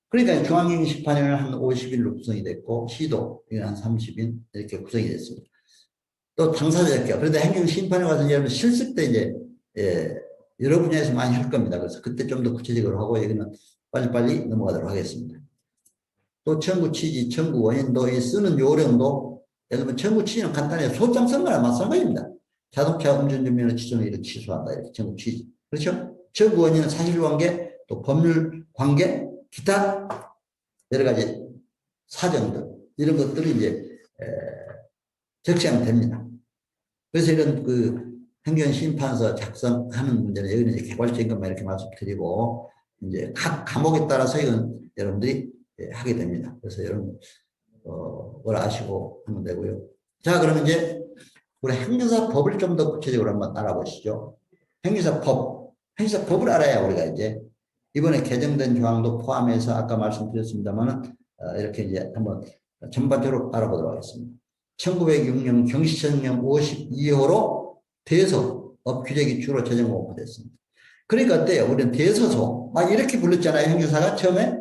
그러니까 중앙행정심판위원회는 한 50일로 구성이 됐고 시도 이건 한 30일 이렇게 구성이 됐습니다. 또 당사자 적격. 그런데 행정심판에 가서 여러분 실습 때 이제 여러 분야에서 많이 할 겁니다. 그래서 그때 좀 더 구체적으로 하고 여기는 빨리빨리 넘어가도록 하겠습니다. 또 청구 취지, 청구 원인도 이 쓰는 요령도 예를 들면 청구 취지는 간단해요. 소장 쓴 거랑 마찬가지입니다. 자동차 음주운전면허 취소는 이렇게 취소한다. 이렇게 청구 취지. 그렇죠? 청구 원인은 사실관계, 또 법률 관계, 기타 여러 가지 사정들 이런 것들이 이제 적시하면 됩니다. 그래서 이런 그 행정심판서 작성하는 문제는 여기는 이제 개괄적인 것만 이렇게 말씀드리고 이제 각 과목에 따라서 이건 여러분들이 하게 됩니다. 그래서 여러분 뭘 아시고 하면 되고요. 자, 그러면 이제 우리 행정사법을 좀 더 구체적으로 한번 알아보시죠. 행정사법을 알아야 우리가 이제 이번에 개정된 조항도 포함해서 아까 말씀드렸습니다만은 이렇게 이제 한번 전반적으로 알아보도록 하겠습니다. 1906년 경시천령 52호로 대서업 규정이 주로 제정 공부됐습니다. 그러니까 어때요? 우리는 대서소 막 이렇게 불렀잖아요. 행정사가 처음에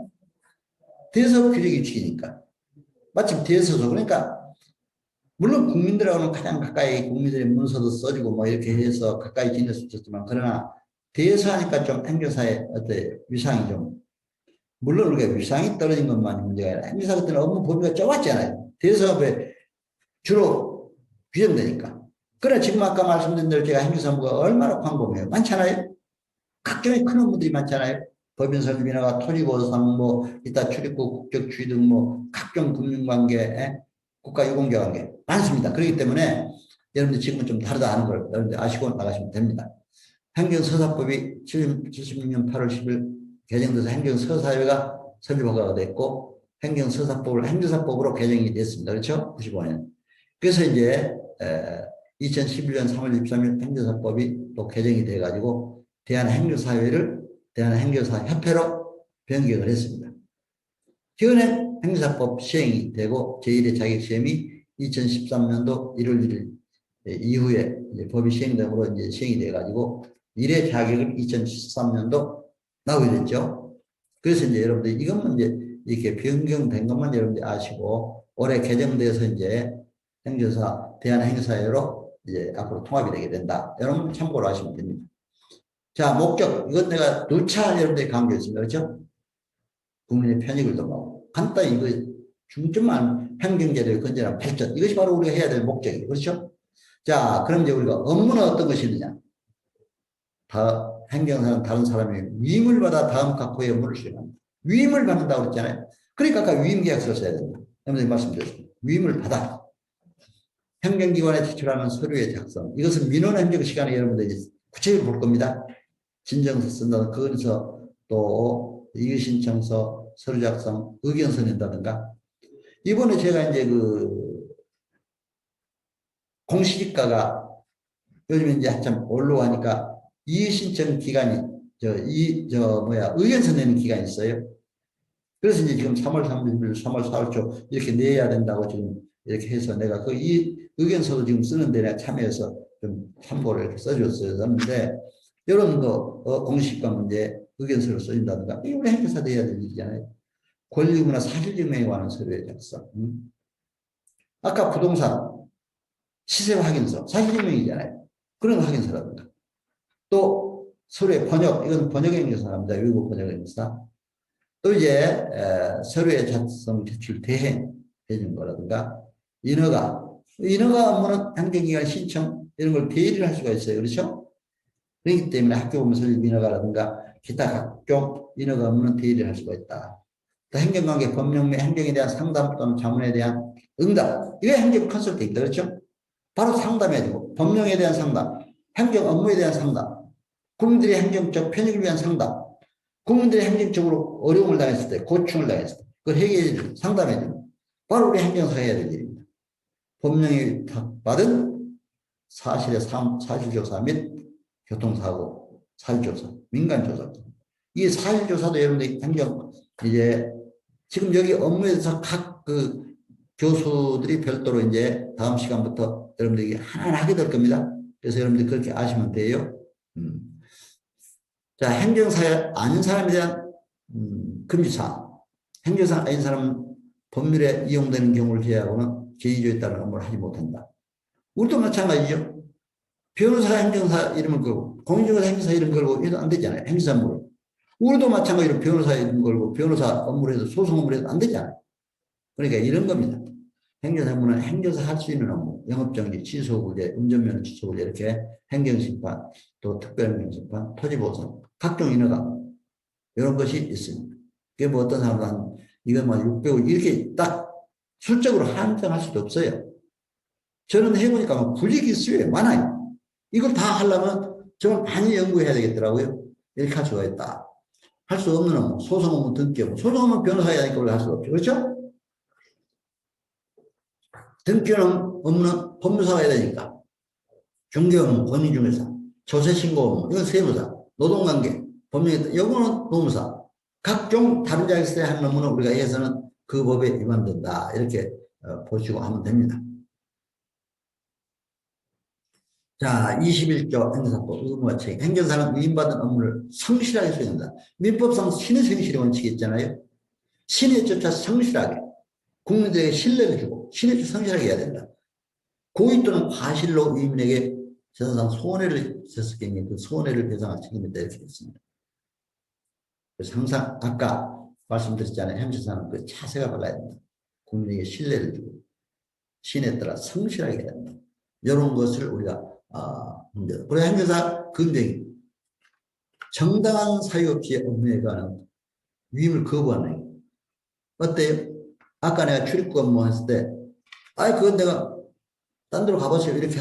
대서업 규정이 주기니까 마침 대서소 그러니까 물론 국민들하고는 가장 가까이 국민들의 문서도 써주고 뭐 이렇게 해서 가까이 지낼 수 있었지만 그러나 대서하니까 좀 행정사의 어떤 위상이 좀 물론 우리가 위상이 떨어진 것만이 문제가 아니라 행정사 그때는 업무 범위가 좁았잖아요. 대서업에 주로 규정되니까. 그러나 지금 아까 말씀드린 대로 제가 행정사무가 얼마나 광범위해요. 많잖아요. 각종의 큰 업무들이 많잖아요. 법인 설립이나 토지보상 뭐 이따 출입국 국적 취득 뭐 각종 금융관계 국가유공자관계 많습니다. 그렇기 때문에 여러분들 지금은 좀 다르다 하는 걸 여러분들 아시고 나가시면 됩니다. 행정서사법이 76년 8월 10일 개정돼서 행정서사위가 설립허가가 됐고 행정서사법을 행정사법으로 개정이 됐습니다. 그렇죠? 95년. 그래서 이제 2011년 3월 23일 행정사법이 또 개정이 돼가지고 대한행정사회를 대한행정사협회로 변경을 했습니다. 현행 행사법 시행이 되고 제1회 자격시험이 2013년도 1월 1일 이후에 이제 법이 시행됨으로 이제 시행이 돼가지고 1회 자격을 2013년도 나오게 됐죠. 그래서 이제 여러분들 이것만 이제 이렇게 변경된 것만 여러분들 아시고 올해 개정돼서 이제 행정사 대한행사회로 이제 앞으로 통합이 되게 된다. 여러분 참고로 하시면 됩니다. 자, 목적. 이건 내가 누차 여러분들이 강조했습니다. 그렇죠? 국민의 편익을 도모하고 간단히 이거 중점만 행정제도의 건전한 발전. 이것이 바로 우리가 해야 될 목적이에요. 그렇죠? 자, 그럼 이제 우리가 업무는 어떤 것이 있느냐? 행정사는 다른 사람이 위임을 받아 다음 각호의 업무를 수행합니다. 위임을 받는다고 그랬잖아요. 그러니까 아까 위임계약서를 써야 된다. 여러분들 말씀드렸습니다. 위임을 받아. 행정기관에 제출하는 서류의 작성. 이것은 민원행정 시간에 여러분들이 구체적으로 볼 겁니다. 진정서 쓴다든가, 거기서 또 이의신청서, 서류 작성, 의견서 낸다든가. 이번에 제가 이제 공시지가가 요즘 이제 한참 올라가니까 이의신청 기간이, 의견서 내는 기간이 있어요. 그래서 이제 지금 3월 30일, 3월 4월 초 이렇게 내야 된다고 지금 이렇게 해서 내가 이 의견서도 지금 쓰는데 내가 참여해서 좀 참고를 이렇게 써줬어요. 썼는데, 이런 공시지가 문제, 의견서를 써준다든가, 이거 우리 행정사 돼야 될 일이잖아요. 권리구나 사실증명에 관한 서류의 작성. 아까 부동산, 시세 확인서, 사실증명이잖아요. 그런 확인서라든가. 또 서류의 번역, 이건 번역행정사랍니다. 외국 번역행정사. 또 이제 서류의 작성, 제출, 대행 해준 거라든가. 인허가 업무는 행정기관 신청 이런 걸 대리를 할 수가 있어요. 그렇죠? 그렇기 때문에 학교 법무 설립 인허가라든가 기타 각종 인허가 업무는 대리를 할 수가 있다. 또 행정관계 법령 및 행정에 대한 상담 또는 자문에 대한 응답. 이게 행정 컨설팅이다. 그렇죠? 바로 상담해주고 법령에 대한 상담, 행정 업무에 대한 상담, 국민들의 행정적 편익을 위한 상담, 국민들이 행정적으로 어려움을 당했을 때, 고충을 당했을 때 그걸 해결해주고 상담해주는 바로 우리 행정사가 해야 될 일입니다. 법령에 받은 사실조사 및 교통사고, 사실조사, 민간조사. 이 사실조사도 여러분들 행정, 이제, 지금 여기 업무에 대해서 각 교수들이 별도로 이제 다음 시간부터 여러분들에게 하나하나 하게 될 겁니다. 그래서 여러분들 그렇게 아시면 돼요. 자, 행정사에 아닌 사람에 대한, 금지사항. 행정사 아닌 사람은 법률에 이용되는 경우를 제외하고는 제2조에 따른 업무를 하지 못한다. 우리도 마찬가지죠. 변호사 행정사 이름을 걸고 공인중개사 행정사 이름 걸고 해도 안 되잖아요. 행정사 업무를. 우리도 마찬가지로 변호사 이름 걸고 변호사 업무를 해도 소송 업무를 해도 안 되잖아요. 그러니까 이런 겁니다. 행정사 업무는 행정사 할 수 있는 업무, 영업정지, 취소구제, 운전면허 취소구제 이렇게 행정심판, 또 특별행정심판, 토지보상, 각종 인허가 이런 것이 있습니다. 그게 뭐 어떤 사람은 이건 뭐 600원 이렇게 딱 술적으로 한정할 수도 없어요. 저는 해보니까 불리기수에 많아요. 이걸 다 하려면 정말 많이 연구해야 되겠더라고요. 이렇게 할 수가 있다. 할 수 없는 업무, 소송 업무, 등기 업무. 소송 업무 변호사가 하니까 원래 할 수가 없죠. 그렇죠? 등기 업무는 법무사가 해야 되니까. 중개 업무, 공인중개사, 조세신고 업무, 이건 세무사, 노동관계, 법령에 이거는 노무사. 각종 다른 자격사에 하는 업무는 우리가 해서는 그 법에 위반된다. 이렇게 보시고 하면 됩니다. 자, 21조 행정사법 의무와 책임. 행정사는 위임받은 업무를 성실하게 수행한다. 민법상 신의 성실의 원칙이 있잖아요. 신에 쫓아 성실하게 국민들에게 신뢰를 주고 신에 쫓아 성실하게 해야 된다. 고의 또는 과실로 위임인에게 재산상 손해를 있었을 경우에 그 손해를 배상할 책임이 있다 이렇게 했습니다. 그래서 항상 아까 말씀드렸잖아요. 행정사는 그 차세가 발라야 된다. 국민에게 신뢰를 주고 신에 따라 성실하게 해야 된다. 이런 것을 우리가 문제다. 그래서 행정사 근정이 정당한 사유 없이 업무에 관한 위임을 거부하는 거. 어때요? 아까 내가 출입국 업무 했을 때, 그건 내가 딴 데로 가보세요. 이렇게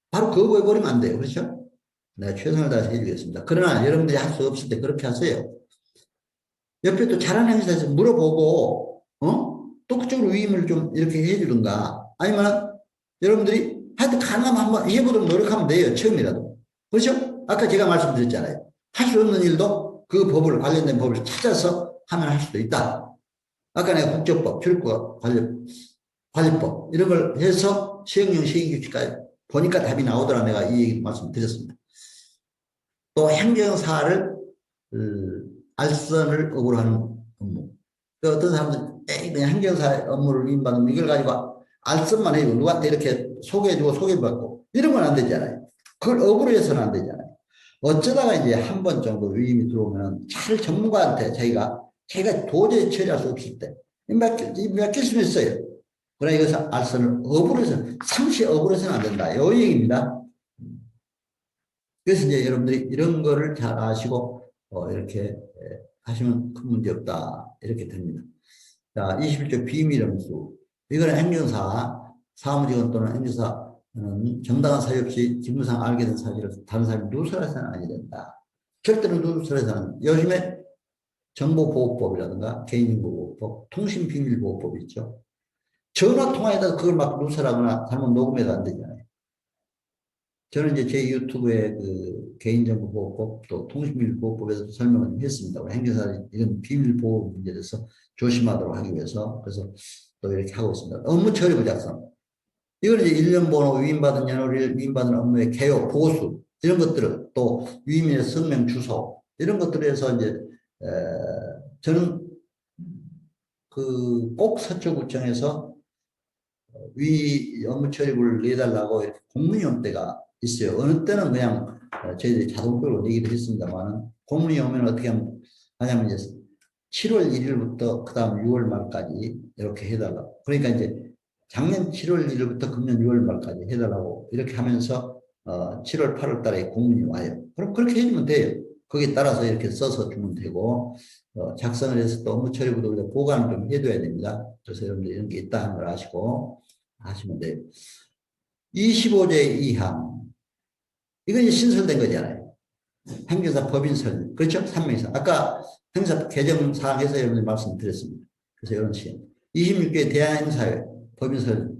바로 거부해버리면 안 돼요. 그렇죠? 내가 최선을 다해서 해주겠습니다. 그러나 여러분들이 할 수 없을 때 그렇게 하세요. 옆에 또 잘하는 행사에서 물어보고, 또 그쪽으로 위임을 좀 이렇게 해주든가, 아니면 여러분들이 하여튼 가능하면 한번 해보도록 노력하면 돼요. 처음이라도. 그렇죠? 아까 제가 말씀드렸잖아요. 할 수 없는 일도 그 법을 관련된 법을 찾아서 하면 할 수도 있다. 아까 내가 국적법, 출입국 관리법 이런 걸 해서 시행령 시행규칙까지 보니까 답이 나오더라. 내가 이 얘기 말씀드렸습니다. 또 행정사를 알선을 억울로 하는 업무. 어떤 사람들은 그냥 행정사 업무를 위임받으면 이걸 가지고 알선만 해요. 누구한테 이렇게 소개해주고 소개받고 이러면 안 되잖아요. 그걸 억울로 해서는 안 되잖아요. 어쩌다가 이제 한 번 정도 위임이 들어오면 잘 전문가한테 자기가 도저히 처리할 수 없을 때 맡길 수는 있어요. 그러나 이것을 알선을 억울로 해서 상시 억울로 해서는 안 된다. 이 얘기입니다. 그래서 이제 여러분들이 이런 거를 잘 아시고 이렇게 하시면 큰 문제 없다. 이렇게 됩니다. 자, 21조 비밀엄수. 이거는 행정사, 사무직원 또는 행정사는 정당한 사유 없이 직무상 알게 된 사실을 다른 사람이 누설해서는 아니 된다. 절대로 누설해서는 요즘에 정보보호법이라든가 개인정보보호법, 통신비밀보호법이 있죠. 전화통화에다 그걸 막 누설하거나 잘못 녹음해도 안 되잖아요. 저는 이제 제 유튜브에 그 개인정보보호법 또 통신비밀보호법에서 설명을 했습니다. 행정사 이런 비밀보호 문제에 대해서 조심하도록 하기 위해서 그래서 또 이렇게 하고 있습니다. 업무 처리부 작성. 이거는 이제 일련 번호, 위임받은 연호일, 위임받은 업무의 개요, 보수 이런 것들을 또 위임인의 성명, 주소 이런 것들에서 이제 저는 그 꼭 서초구청에서 업무 처리부를 내달라고 이렇게 공문이 때가 있어요. 어느 때는 그냥 저희들이 자동적으로 내기도 했습니다만 공문이 오면 어떻게 하냐면 이제 7월 1일부터 그 다음 6월 말까지 이렇게 해달라고. 그러니까 이제 작년 7월 1일부터 금년 6월 말까지 해달라고 이렇게 하면서 7월 8월 달에 공문이 와요. 그럼 그렇게 해주면 돼요. 거기에 따라서 이렇게 써서 주면 되고 작성을 해서 또 업무 처리부도 우리가 보관을 좀 해둬야 됩니다. 그래서 여러분들 이런 게 있다는 걸 아시고 하시면 돼요. 25제 2항. 이건 이제 신설된 거잖아요. 행정사 법인설. 그렇죠? 3명이서. 아까 행사 개정 사항에서 여러분들 말씀드렸습니다. 그래서 이런 시행. 26개 대한행사회 법인설.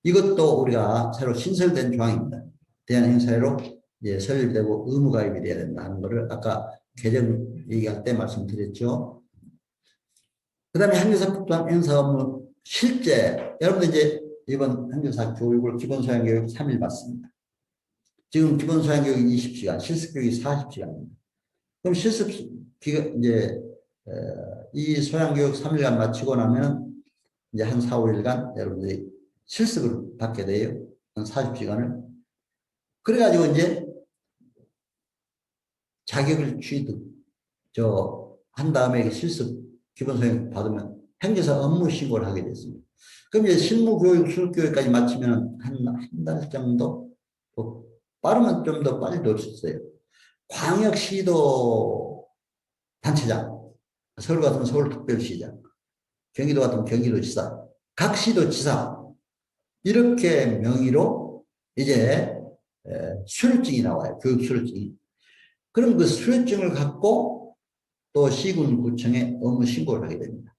이것도 우리가 새로 신설된 조항입니다. 대한행사회로 이제 설립되고 의무가입이 돼야 된다는 것을 아까 개정 얘기할 때 말씀드렸죠. 그 다음에 행정사법 또한 행사 업무 실제. 여러분들 이제 이번 행정사 교육을 기본소양교육 3일 받습니다. 지금 기본소양교육 20시간, 실습교육이 40시간입니다. 그럼 실습 기간 이제 이 소양교육 3일간 마치고 나면 이제 한 4, 5일간 여러분들이 실습을 받게 돼요. 한 40시간을. 그래가지고 이제 자격을 취득 한 다음에 실습 기본소양 받으면 행정사 업무 신고를 하게 됐습니다. 그럼 이제 실무교육, 수업교육까지 마치면 한 달 정도, 빠르면 좀 더 빨리 넣을 수 있어요. 광역시도 단체장, 서울 같으면 서울특별시장, 경기도 같으면 경기도지사, 각 시도 지사, 이렇게 명의로 이제 수료증이 나와요. 교육 수료증이. 그럼 그 수료증을 갖고 또 시군구청에 업무 신고를 하게 됩니다.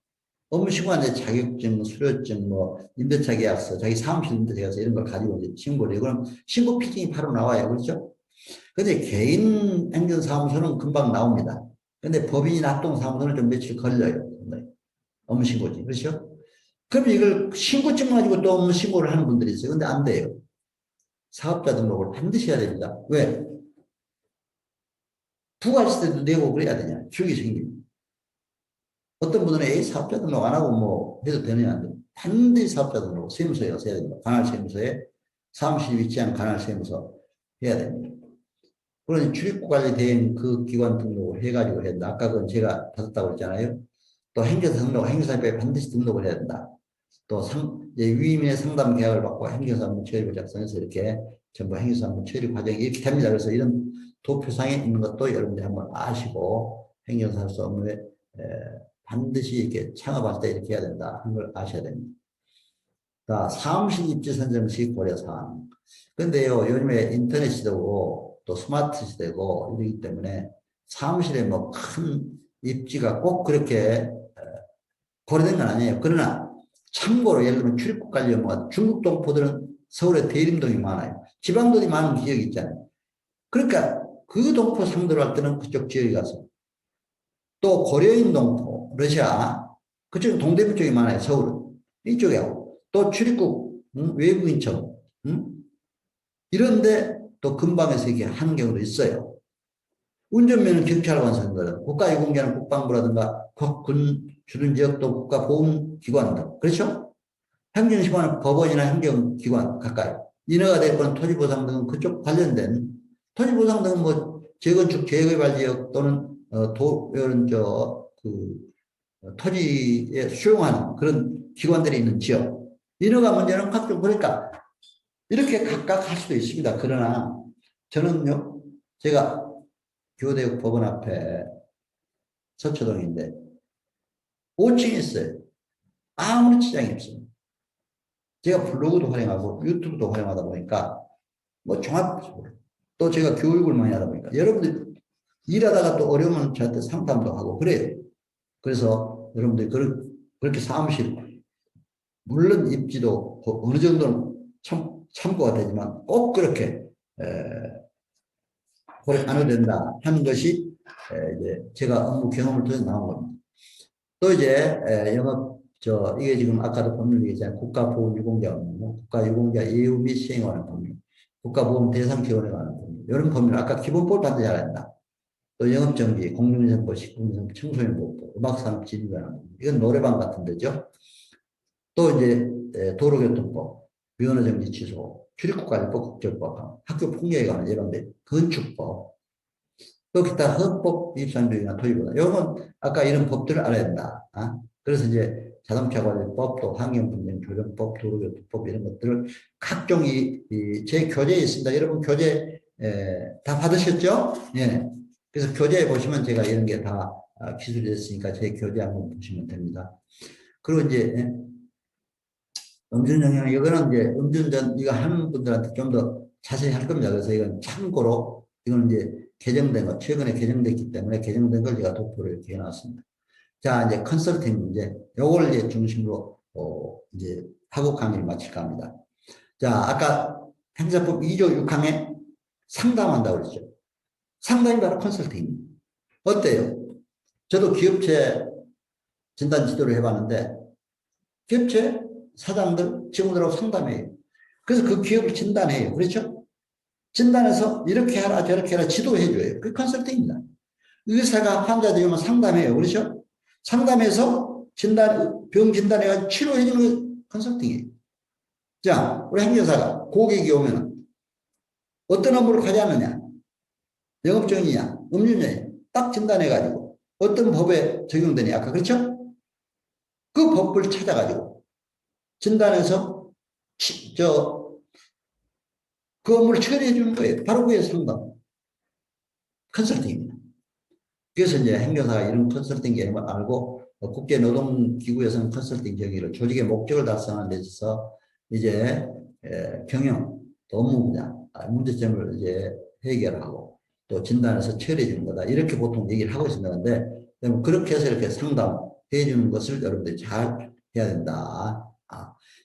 업무 신고하는데 자격증, 수료증, 임대차 계약서, 자기 사무실 임대차 계약서 이런 걸 가지고 이제 신고를 해요. 그럼 신고 필증이 바로 나와요. 그렇죠? 근데 개인 행정사무소는 금방 나옵니다. 근데 법인이나 합동사무소는 좀 며칠 걸려요. 업무 신고지. 그렇죠? 그럼 이걸 신고증 가지고 또 업무 신고를 하는 분들이 있어요. 근데 안 돼요. 사업자 등록을 반드시 해야 됩니다. 왜? 부가했을 때도 내고 그래야 되냐. 주기 생깁니다. 어떤 분들은 에이 사업자 등록 안 하고 해도 되느냐 안 돼. 반드시 사업자 등록 세무서에 가서 해야 됩니다. 관할 세무서에 사무실이 위치한 관할 세무서 해야 됩니다. 그러니 출입국 관리 대행 그 기관 등록을 해가지고 해야 된다. 아까 그건 제가 받았다고 했잖아요. 또 행정사 등록, 행정사에 반드시 등록을 해야 된다. 또 위임의 상담 계약을 받고 행정사 업무 처리부 작성해서 이렇게 전부 행정사 업무 처리 과정이 이렇게 됩니다. 그래서 이런 도표상에 있는 것도 여러분들이 한번 아시고 행정사로서 업무에 반드시 이렇게 창업할 때 이렇게 해야 된다 하는 걸 아셔야 됩니다. 자, 사무실 입지 선정 시 고려사항. 근데요, 요즘에 인터넷 시대고 또 스마트 시대고 이러기 때문에 사무실에 큰 입지가 꼭 그렇게 고려된 건 아니에요. 그러나 참고로 예를 들면 출입국 관리 업무가 중국 동포들은 서울에 대림동이 많아요. 지방들이 많은 지역이 있잖아요. 그러니까 그 동포 상대로 할 때는 그쪽 지역에 가서 또 고려인 동포, 러시아 그쪽 동대문 쪽이 많아요. 서울은 이쪽에 하고 또 출입국 외국인청 이런데 또 근방에서 이렇게 하는 경우도 있어요. 운전면허는 경찰관서 거든 국가유공자는 국방부라든가 군 주둔 지역도 국가보훈기관 등 그렇죠? 행정시관은 법원이나 행정기관 가까이 인허가 될 건 토지보상 등은 그쪽 관련된 토지보상 등은 뭐 재건축 재개발 지역 또는 이런 토지에 수용하는 그런 기관들이 있는 지역 인허가 문제는 각종 그러니까 이렇게 각각 할 수도 있습니다. 그러나 저는요 제가 교대역 법원 앞에 서초동인데 5층에 있어요. 아무런 지장이 없어요. 제가 블로그도 활용하고 유튜브도 활용하다 보니까 뭐 종합적으로 또 제가 교육을 많이 하다 보니까 여러분들 일하다가 또 어려우면 저한테 상담도 하고 그래요. 그래서 여러분들 그렇게 사무실 물론 입지도 어느 정도는 참고가 되지만 꼭 그렇게 고려 안 해도 된다 하는 것이 이제 제가 업무 경험을 통해서 나온 겁니다. 또 이제 영업 이게 지금 아까도 법률 얘기했잖아요. 국가보훈유공자 업무, 국가유공자 예우 및 시행에 관한 법률, 국가보험 대상 기원에 관한 법률 이런 법률 아까 기본법을 반드시 알아야 한다. 또 영업정지, 공중위생법, 식품위생, 청소년보호법, 음악산업 진입에 관한 법률 이건 노래방 같은 데죠. 또 이제 도로교통법, 면허정지 취소, 출입국관리법, 국적법, 학교폭력에 관한 예방대, 건축법, 또 기타 헌법 입산주의나 토지보다 이건 아까 이런 법들을 알아야 된다. 그래서 이제 자동차관리법, 또 환경분쟁조정법, 도로교통법 이런 것들을 각종 제 교재에 있습니다. 여러분 교재 다 받으셨죠? 예. 그래서 교재에 보시면 제가 이런 게 다 기술이 됐으니까 제 교재 한번 보시면 됩니다. 그리고 이제 음주운전 이거는 이제 음주운전 이거 하는 분들한테 좀 더 자세히 할 겁니다. 그래서 이건 참고로 이건 이제 개정된 거 최근에 개정됐기 때문에 개정된 걸 제가 도표로 이렇게 해놨습니다. 자 이제 컨설팅 문제 요걸 이제 중심으로 이제 학업 강의를 마칠까 합니다. 자 아까 행사법 2조 6항에 상담한다고 그랬죠. 상담이 바로 컨설팅입니다. 어때요? 저도 기업체 진단 지도를 해봤는데 기업체 사장들 직원들하고 상담해요. 그래서 그 기업을 진단해요. 그렇죠? 진단해서 이렇게 해라 저렇게 해라 지도해줘요. 그게 컨설팅입니다. 의사가 환자들 오면 상담해요. 그렇죠? 상담해서 병 진단해가지고 치료해주는 게 컨설팅이에요. 자, 우리 행정사가 고객이 오면 어떤 업무를 하자느냐, 영업정이냐, 음주냐, 딱 진단해가지고 어떤 법에 적용되냐, 아까 그렇죠? 그 법을 찾아가지고 진단해서 그 업무를 처리해 주는 거예요. 바로 그게 상담. 컨설팅입니다. 그래서 이제 행정사가 이런 컨설팅 개념을 알고 국제노동기구에서는 컨설팅 정의를 조직의 목적을 달성하는 데 있어서 이제 경영, 업무 분야, 문제점을 이제 해결하고 또 진단해서 처리해 주는 거다. 이렇게 보통 얘기를 하고 있습니다. 근데 그렇게 해서 이렇게 상담해 주는 것을 여러분들이 잘 해야 된다.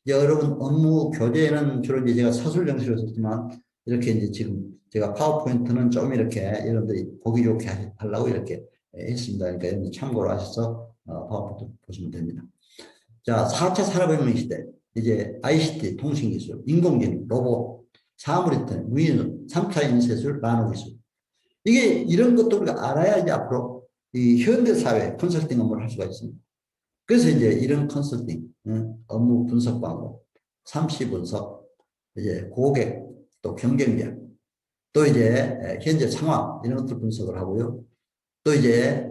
이제 여러분 업무 교재에는 주로 이제 제가 사술 형식으로 썼지만 이렇게 이제 지금 제가 파워포인트는 좀 이렇게 여러분들이 보기 좋게 하려고 이렇게 했습니다. 그러니까 여러분들 참고로 하셔서 파워포인트 보시면 됩니다. 자, 4차 산업혁명 시대 이제 ICT, 통신기술, 인공지능, 로봇, 사물인터넷, 무인선, 3차 인쇄술, 나노기술 이게 이런 것도 우리가 알아야 이제 앞으로 이 현대사회 컨설팅 업무를 할 수가 있습니다. 그래서 이제 이런 컨설팅, 업무 분석 방법, 삼시 분석, 이제 고객, 또 경쟁력, 또 이제 현재 상황 이런 것들 분석을 하고요. 또 이제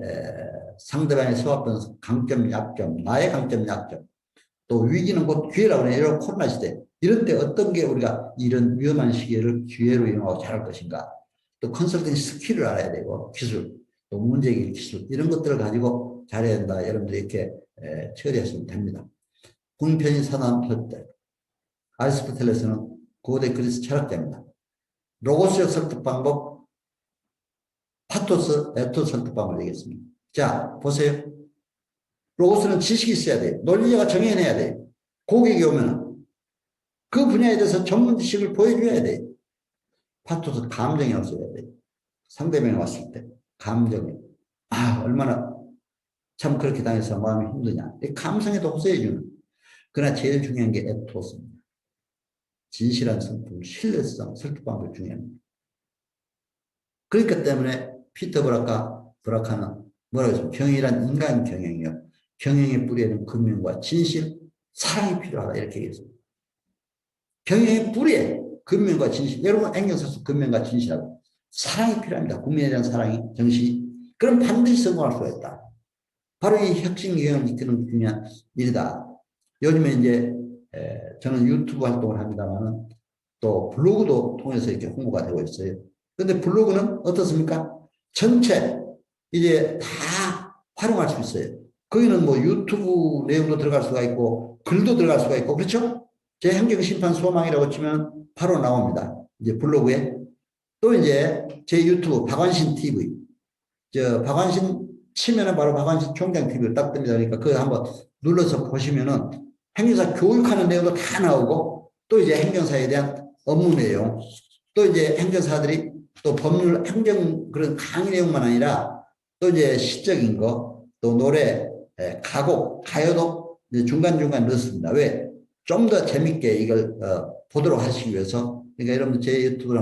상대방의 수업 분석, 강점, 약점, 나의 강점, 약점, 또 위기는 곧 기회라고 해요. 이런 코로나 시대 이런 때 어떤 게 우리가 이런 위험한 시기를 기회로 이용하고 잘할 것인가. 또 컨설팅 스킬을 알아야 되고 기술, 또 문제해결 기술 이런 것들을 가지고 잘해야 된다. 여러분들이 이렇게 처리하시면 됩니다. 국민편의 산업 설득 아리스토텔레스는 고대 그리스 철학자입니다. 로고스적 설득 방법 파토스, 에토스 설득 방법을 얘기했습니다. 자 보세요. 로고스는 지식이 있어야 돼요. 논리자가 정해내야 돼요. 고객이 오면 그 분야에 대해서 전문 지식을 보여줘야 돼요. 파토스 감정이 없어야 돼요. 상대방이 왔을 때 감정이 얼마나 참 그렇게 당해서 마음이 힘드냐. 감성에도 호소해주는. 그러나 제일 중요한 게 에토스입니다. 진실한 성품, 신뢰성, 설득 방법 중요합니다. 그러니까 때문에 피터 브라카는 뭐라고 했습니까? 경영이란 인간 경영이요. 경영의 뿌리에는 근면과 진실, 사랑이 필요하다 이렇게 얘기했습니다. 경영의 뿌리에 근면과 진실. 여러분 행정사수 근면과 진실하고 사랑이 필요합니다. 국민에 대한 사랑이 정시. 그럼 반드시 성공할 수가 있다. 바로 이 혁신 경영을 이끄는 중요한 일이다. 요즘에 이제 저는 유튜브 활동을 합니다만 또 블로그도 통해서 이렇게 홍보가 되고 있어요. 그런데 블로그는 어떻습니까? 전체 이제 다 활용할 수 있어요. 거기는 뭐 유튜브 내용도 들어갈 수가 있고 글도 들어갈 수가 있고 그렇죠? 제 행정심판 소망이라고 치면 바로 나옵니다. 이제 블로그에 또 이제 제 유튜브 박완신 TV 박완신 치면은 바로 박완신 총장 TV를 딱 뜹니다. 그러니까 그거 한번 눌러서 보시면은 행정사 교육하는 내용도 다 나오고 또 이제 행정사에 대한 업무 내용 또 이제 행정사들이 또 법률 행정 그런 강의 내용만 아니라 또 이제 시적인 거 또 노래 가곡 가요도 이제 중간중간 넣습니다. 왜? 좀 더 재밌게 이걸 보도록 하시기 위해서 그러니까 여러분들 제 유튜브를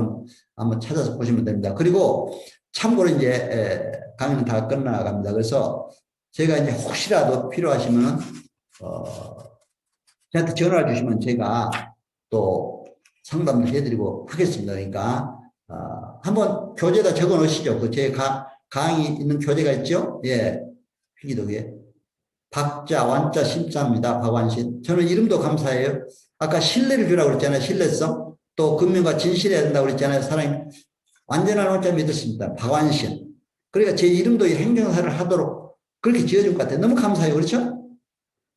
한번 찾아서 보시면 됩니다. 그리고 참고로 이제 강의는 다 끝나갑니다. 그래서 제가 이제 혹시라도 필요하시면 저한테 전화를 주시면 제가 또 상담도 해드리고 하겠습니다. 그러니까 한번 교재에다 적어 놓으시죠. 그 제 강의 있는 교재가 있죠. 예, 필기독에 박자 완자 신자입니다. 박완신. 저는 이름도 감사해요. 아까 신뢰를 주라고 그랬잖아요. 신뢰성. 또 근면과 진실해야 된다고 그랬잖아요. 사람이 완전한 원자 믿었습니다. 박완신. 그러니까 제 이름도 행정사를 하도록 그렇게 지어준 것 같아요. 너무 감사해요. 그렇죠?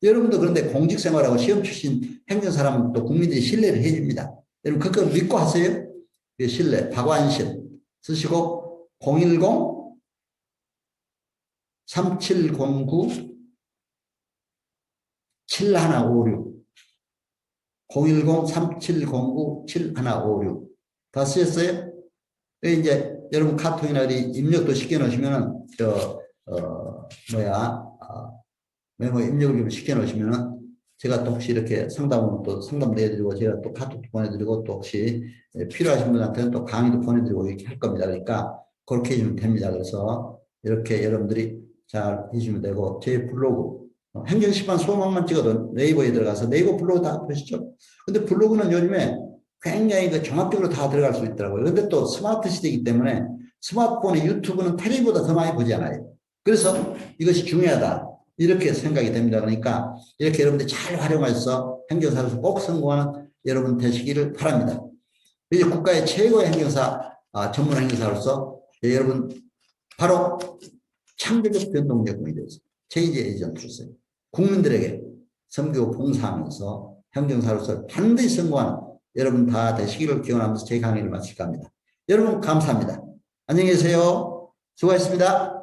여러분도 그런데 공직생활하고 시험 출신 행정사람은 또 국민들이 신뢰를 해줍니다. 여러분 그거 믿고 하세요. 신뢰 박완신 쓰시고 010-3709 7156 010-3709-7156 다 쓰셨어요? 이제 여러분 카톡이나 입력도 시켜놓으시면은 메모 입력을 좀 시켜놓으시면은 제가 또 혹시 이렇게 상담을 또 상담도 해드리고 제가 또 카톡도 보내드리고 또 혹시 필요하신 분한테는 또 강의도 보내드리고 이렇게 할 겁니다. 그러니까 그렇게 해주면 됩니다. 그래서 이렇게 여러분들이 잘 해주시면 되고 제 블로그 행정심판 소망만 찍어도 네이버에 들어가서 네이버 블로그 다 보시죠. 근데 블로그는 요즘에 굉장히 그 종합적으로 다 들어갈 수 있더라고요. 근데 또 스마트 시대이기 때문에 스마트폰의 유튜브는 텔레비보다 더 많이 보지 않아요. 그래서 이것이 중요하다. 이렇게 생각이 됩니다. 그러니까 이렇게 여러분들이 잘 활용해서 행정사로서 꼭 성공하는 여러분 되시기를 바랍니다. 이제 국가의 최고의 행정사, 전문 행정사로서 여러분 바로 창조적 변동력이 되어서 체인지 에이전트로서 국민들에게 섬기고 봉사하면서 행정사로서 반드시 성공하는 여러분 다 되시기를 기원하면서 제 강의를 마칠까 합니다. 여러분 감사합니다. 안녕히 계세요. 수고하셨습니다.